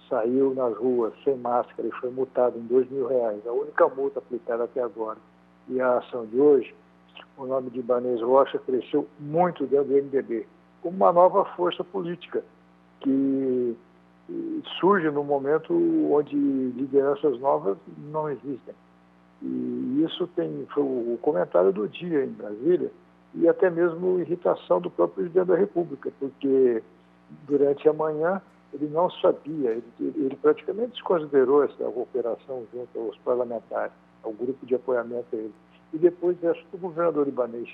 saiu nas ruas sem máscara e foi multado em R$2.000, a única multa aplicada até agora, e a ação de hoje, o nome de Ibanez Rocha cresceu muito dentro do MDB, como uma nova força política que surge no momento onde lideranças novas não existem. E isso foi o comentário do dia em Brasília e até mesmo irritação do próprio presidente da República, porque durante a manhã ele não sabia, ele praticamente desconsiderou essa operação junto aos parlamentares, ao grupo de apoiamento a ele. E depois essa do governador Ibanez.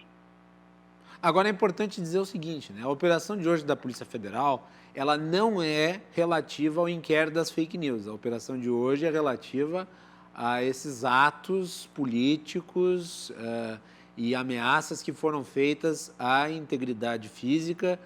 Agora é importante dizer o seguinte, né? A operação de hoje da Polícia Federal, ela não é relativa ao inquérito das fake news. A operação de hoje é relativa a esses atos políticos e ameaças que foram feitas à integridade física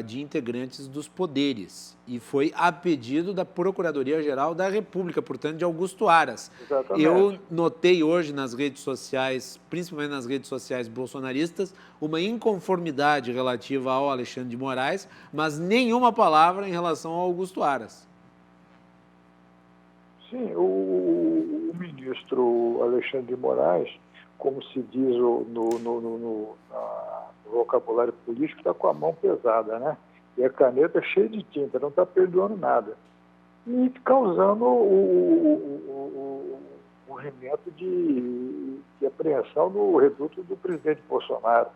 de integrantes dos poderes. E foi a pedido da Procuradoria-Geral da República, portanto, de Augusto Aras. Exatamente. Eu notei hoje nas redes sociais, principalmente nas redes sociais bolsonaristas, uma inconformidade relativa ao Alexandre de Moraes, mas nenhuma palavra em relação ao Augusto Aras. Sim, o ministro Alexandre de Moraes, como se diz no vocabulário político, está com a mão pesada, né? E a caneta cheia de tinta, não está perdoando nada. E causando o movimento de apreensão no reduto do presidente Bolsonaro.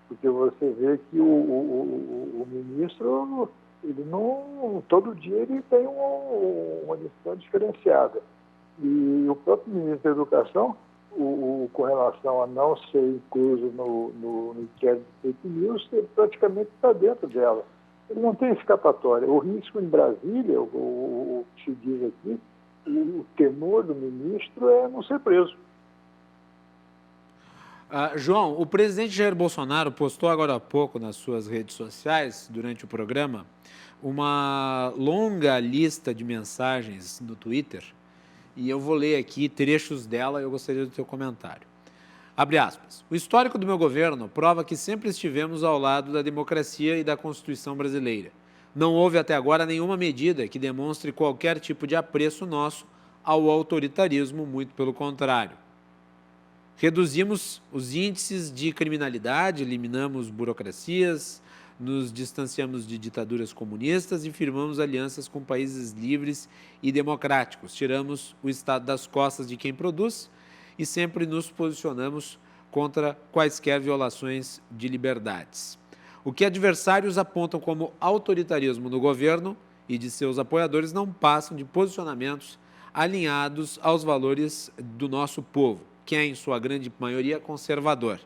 Porque você vê que o ministro, ele não, todo dia ele tem uma decisão diferenciada. E o próprio ministro da Educação, com relação a não ser incluso no inquérito de fake news, ele praticamente está dentro dela. Ele não tem escapatória. O risco em Brasília, o que se diz aqui, o temor do ministro é não ser preso. João, o presidente Jair Bolsonaro postou agora há pouco nas suas redes sociais, durante o programa, uma longa lista de mensagens no Twitter, e eu vou ler aqui trechos dela e eu gostaria do teu comentário. Abre aspas. O histórico do meu governo prova que sempre estivemos ao lado da democracia e da Constituição brasileira. Não houve até agora nenhuma medida que demonstre qualquer tipo de apreço nosso ao autoritarismo, muito pelo contrário. Reduzimos os índices de criminalidade, eliminamos burocracias, nos distanciamos de ditaduras comunistas e firmamos alianças com países livres e democráticos. Tiramos o Estado das costas de quem produz e sempre nos posicionamos contra quaisquer violações de liberdades. O que adversários apontam como autoritarismo no governo e de seus apoiadores não passam de posicionamentos alinhados aos valores do nosso povo, que é, em sua grande maioria, conservador.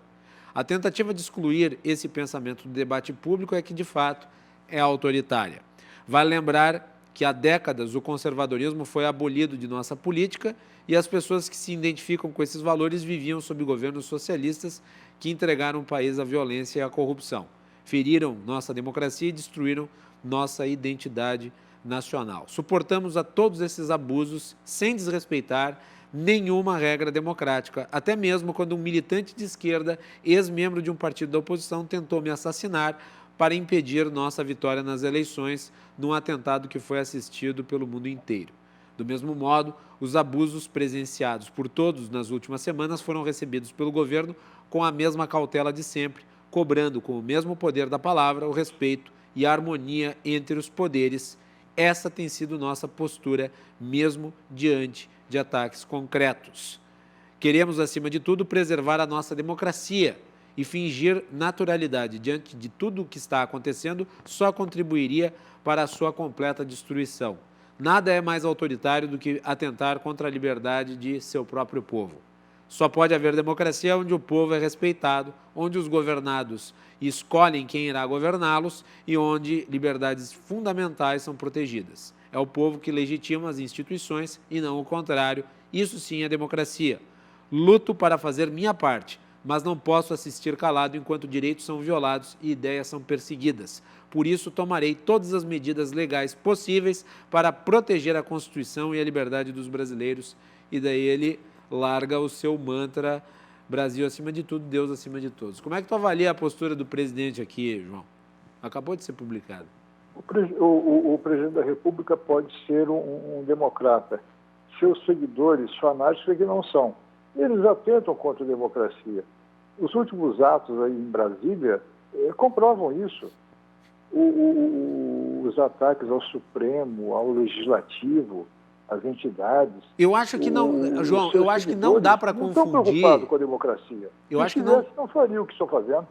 A tentativa de excluir esse pensamento do debate público é que, de fato, é autoritária. Vale lembrar que há décadas o conservadorismo foi abolido de nossa política e as pessoas que se identificam com esses valores viviam sob governos socialistas que entregaram o país à violência e à corrupção, feriram nossa democracia e destruíram nossa identidade nacional. Suportamos a todos esses abusos sem desrespeitar nenhuma regra democrática, até mesmo quando um militante de esquerda, ex-membro de um partido da oposição, tentou me assassinar para impedir nossa vitória nas eleições, num atentado que foi assistido pelo mundo inteiro. Do mesmo modo, os abusos presenciados por todos nas últimas semanas foram recebidos pelo governo com a mesma cautela de sempre, cobrando com o mesmo poder da palavra o respeito e a harmonia entre os poderes. Essa tem sido nossa postura, mesmo diante de ataques concretos. Queremos, acima de tudo, preservar a nossa democracia e fingir naturalidade diante de tudo o que está acontecendo só contribuiria para a sua completa destruição. Nada é mais autoritário do que atentar contra a liberdade de seu próprio povo. Só pode haver democracia onde o povo é respeitado, onde os governados escolhem quem irá governá-los e onde liberdades fundamentais são protegidas. É o povo que legitima as instituições e não o contrário. Isso sim é democracia. Luto para fazer minha parte, mas não posso assistir calado enquanto direitos são violados e ideias são perseguidas. Por isso, tomarei todas as medidas legais possíveis para proteger a Constituição e a liberdade dos brasileiros. E daí ele larga o seu mantra, Brasil acima de tudo, Deus acima de todos. Como é que tu avalia a postura do presidente aqui, João? Acabou de ser publicado. O presidente da República pode ser um democrata. Seus seguidores fanáticos é que não são. Eles atentam contra a democracia. Os últimos atos aí em Brasília comprovam isso. Os ataques ao Supremo, ao Legislativo, às entidades. Eu acho que não, João, eu acho que não dá para confundir. Não estão preocupados com a democracia. Eu acho que não faria o que estão fazendo.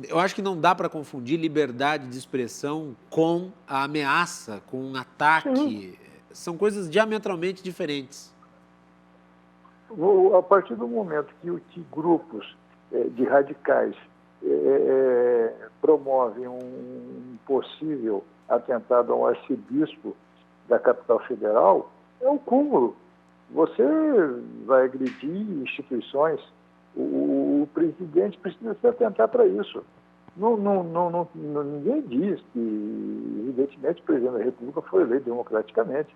Eu acho que não dá para confundir liberdade de expressão com a ameaça, com um ataque. Sim. São coisas diametralmente diferentes. A partir do momento que grupos de radicais promovem um possível atentado a um arcebispo da capital federal, é o cúmulo. Você vai agredir instituições. O presidente precisa se atentar para isso. Ninguém diz que, evidentemente, o presidente da República foi eleito democraticamente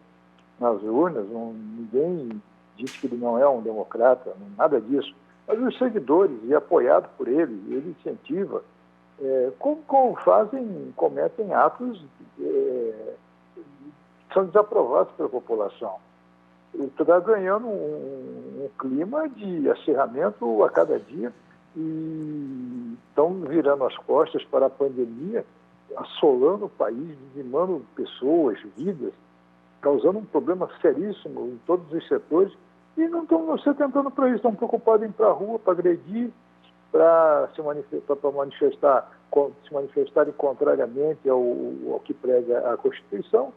nas urnas. Ninguém diz que ele não é um democrata, nada disso. Mas os seguidores, e apoiado por ele incentiva, cometem atos que são desaprovados pela população. Está ganhando um clima de acirramento a cada dia e estão virando as costas para a pandemia, assolando o país, dizimando pessoas, vidas, causando um problema seríssimo em todos os setores e não estão se atentando para isso, estão preocupados em ir para a rua, para agredir, para se manifestarem contrariamente ao que prega a Constituição,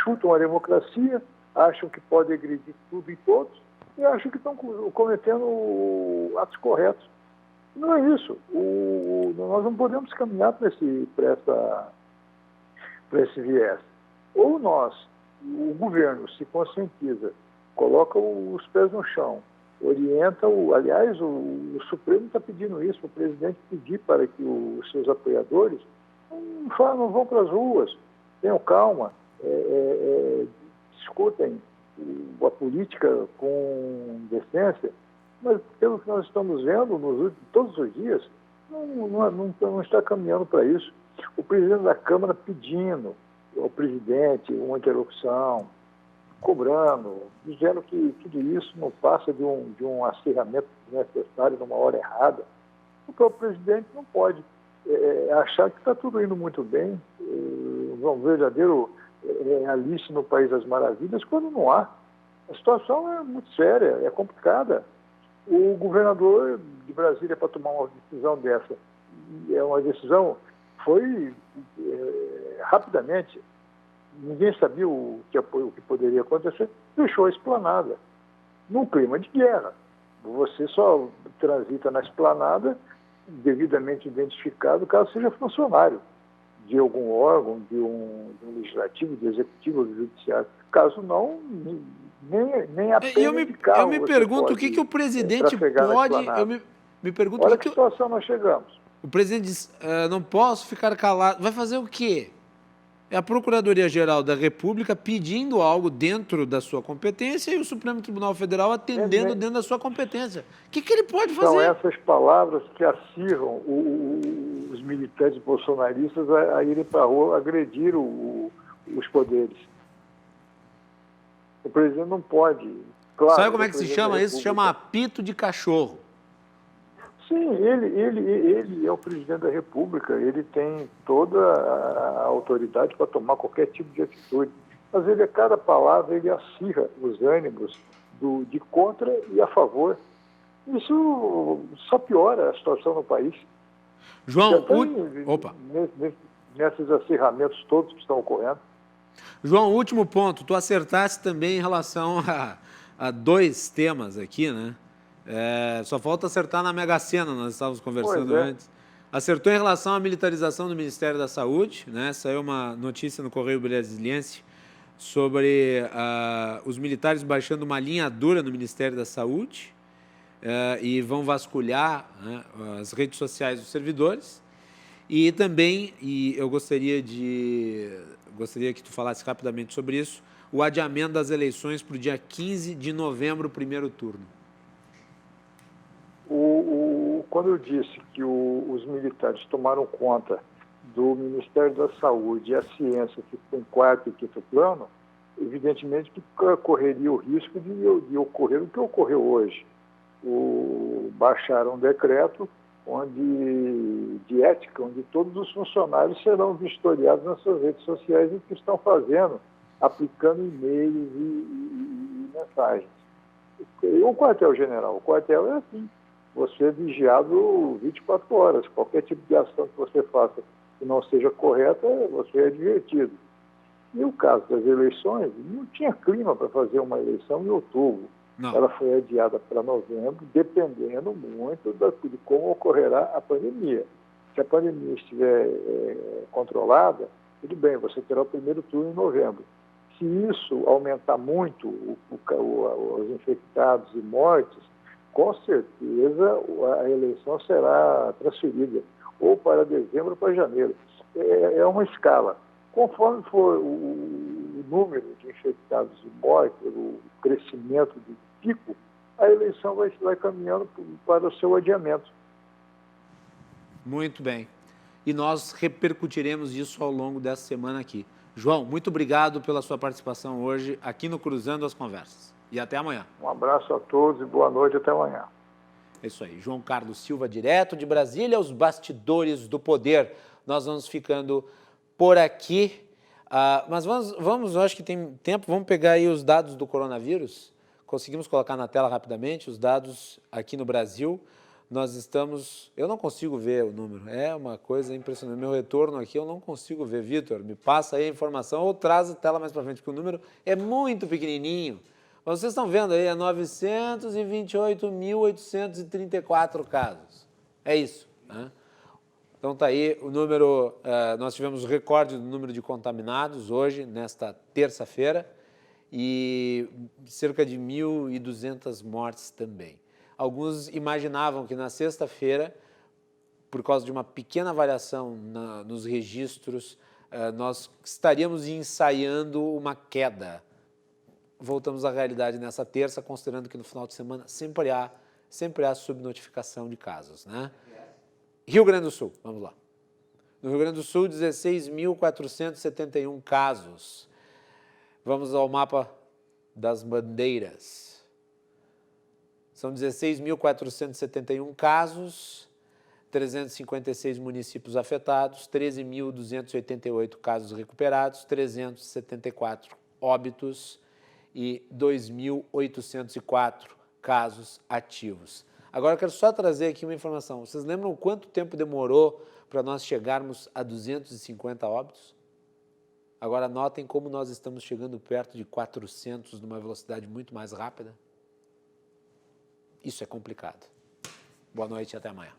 chutam a democracia, acham que podem agredir tudo e todos e acham que estão cometendo atos corretos. Não é isso. Nós não podemos caminhar para esse viés. Ou o governo se conscientiza, coloca os pés no chão, orienta, aliás, o Supremo está pedindo isso, o presidente pedir para que os seus apoiadores não vão para as ruas, tenham calma, discutem a política com decência, mas pelo que nós estamos vendo todos os dias, não está caminhando para isso. O presidente da Câmara pedindo ao presidente uma interlocução, cobrando, dizendo que tudo isso não passa de um acirramento necessário numa hora errada. O próprio presidente não pode achar que está tudo indo muito bem, um verdadeiro Alice no País das Maravilhas, quando não há. A situação é muito séria, é complicada. O governador de Brasília, para tomar uma decisão dessa, uma decisão foi rapidamente, ninguém sabia o que poderia acontecer, deixou a esplanada, num clima de guerra. Você só transita na esplanada devidamente identificado caso seja funcionário de algum órgão, de um legislativo, de executivo, do judiciário. Caso não, nem a pena de carro. Eu me pergunto o que o presidente pode... Me pergunto olha que situação nós chegamos. O presidente diz, não posso ficar calado. Vai fazer o quê? É a Procuradoria-Geral da República pedindo algo dentro da sua competência e o Supremo Tribunal Federal atendendo dentro da sua competência. O que ele pode fazer? São essas palavras que acirram os militantes bolsonaristas a irem para a rua agredir os poderes. O presidente não pode... Claro, sabe como é que se chama isso? Se chama apito de cachorro. Sim, ele é o presidente da República, ele tem toda a autoridade para tomar qualquer tipo de atitude. Mas ele, a cada palavra, ele acirra os ânimos de contra e a favor. Isso só piora a situação no país. João, nesses acirramentos todos que estão ocorrendo. João, último ponto. Tu acertaste também em relação a dois temas aqui, né? Só falta acertar na Mega Sena, nós estávamos conversando antes. Acertou em relação à militarização do Ministério da Saúde, né? Saiu uma notícia no Correio Brasiliense sobre os militares baixando uma linha dura no Ministério da Saúde e vão vasculhar, né, as redes sociais dos servidores. E também, eu gostaria que tu falasse rapidamente sobre isso, o adiamento das eleições para o dia 15 de novembro, primeiro turno. Quando eu disse que os militares tomaram conta do Ministério da Saúde e a ciência ficou em quarto e quinto plano, evidentemente que correria o risco de ocorrer o que ocorreu hoje. Baixaram um decreto de ética, onde todos os funcionários serão vistoriados nas suas redes sociais o que estão fazendo, aplicando e-mails e mensagens. O quartel-general, o quartel é assim. Você é vigiado 24 horas. Qualquer tipo de ação que você faça que não seja correta, você é advertido. E o caso das eleições, não tinha clima para fazer uma eleição em outubro. Não. Ela foi adiada para novembro, dependendo muito de como ocorrerá a pandemia. Se a pandemia estiver controlada, tudo bem, você terá o primeiro turno em novembro. Se isso aumentar muito os infectados e mortes, com certeza a eleição será transferida ou para dezembro ou para janeiro. É uma escala. Conforme for o número de infectados e mortes, o crescimento do pico, a eleição vai caminhando para o seu adiamento. Muito bem. E nós repercutiremos isso ao longo dessa semana aqui. João, muito obrigado pela sua participação hoje aqui no Cruzando as Conversas. E até amanhã. Um abraço a todos e boa noite, até amanhã. É isso aí. João Carlos Silva, direto de Brasília, os bastidores do poder. Nós vamos ficando por aqui. Mas vamos, eu acho que tem tempo, vamos pegar aí os dados do coronavírus. Conseguimos colocar na tela rapidamente os dados aqui no Brasil. Nós estamos... Eu não consigo ver o número, é uma coisa impressionante. Meu retorno aqui eu não consigo ver. Vitor, me passa aí a informação ou traz a tela mais para frente, porque o número é muito pequenininho. Mas vocês estão vendo aí, é 928.834 casos. É isso, né? Então está aí o número, nós tivemos o recorde do número de contaminados hoje, nesta terça-feira, e cerca de 1.200 mortes também. Alguns imaginavam que na sexta-feira, por causa de uma pequena variação nos registros, nós estaríamos ensaiando uma queda. Voltamos à realidade nessa terça, considerando que no final de semana sempre há subnotificação de casos, né? Rio Grande do Sul, vamos lá. No Rio Grande do Sul, 16.471 casos. Vamos ao mapa das bandeiras. São 16.471 casos, 356 municípios afetados, 13.288 casos recuperados, 374 óbitos e 2.804 casos ativos. Agora, eu quero só trazer aqui uma informação. Vocês lembram quanto tempo demorou para nós chegarmos a 250 óbitos? Agora, notem como nós estamos chegando perto de 400 numa velocidade muito mais rápida. Isso é complicado. Boa noite e até amanhã.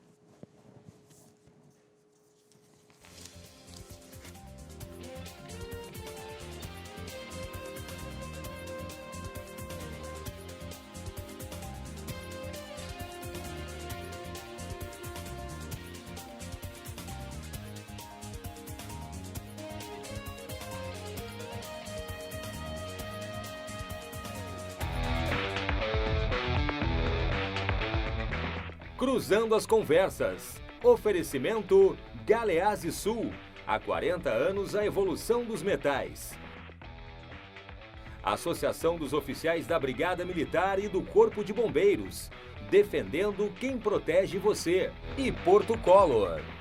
Cruzando as Conversas. Oferecimento Galeazzi Sul. Há 40 anos a evolução dos metais. Associação dos Oficiais da Brigada Militar e do Corpo de Bombeiros. Defendendo quem protege você. E Porto Color.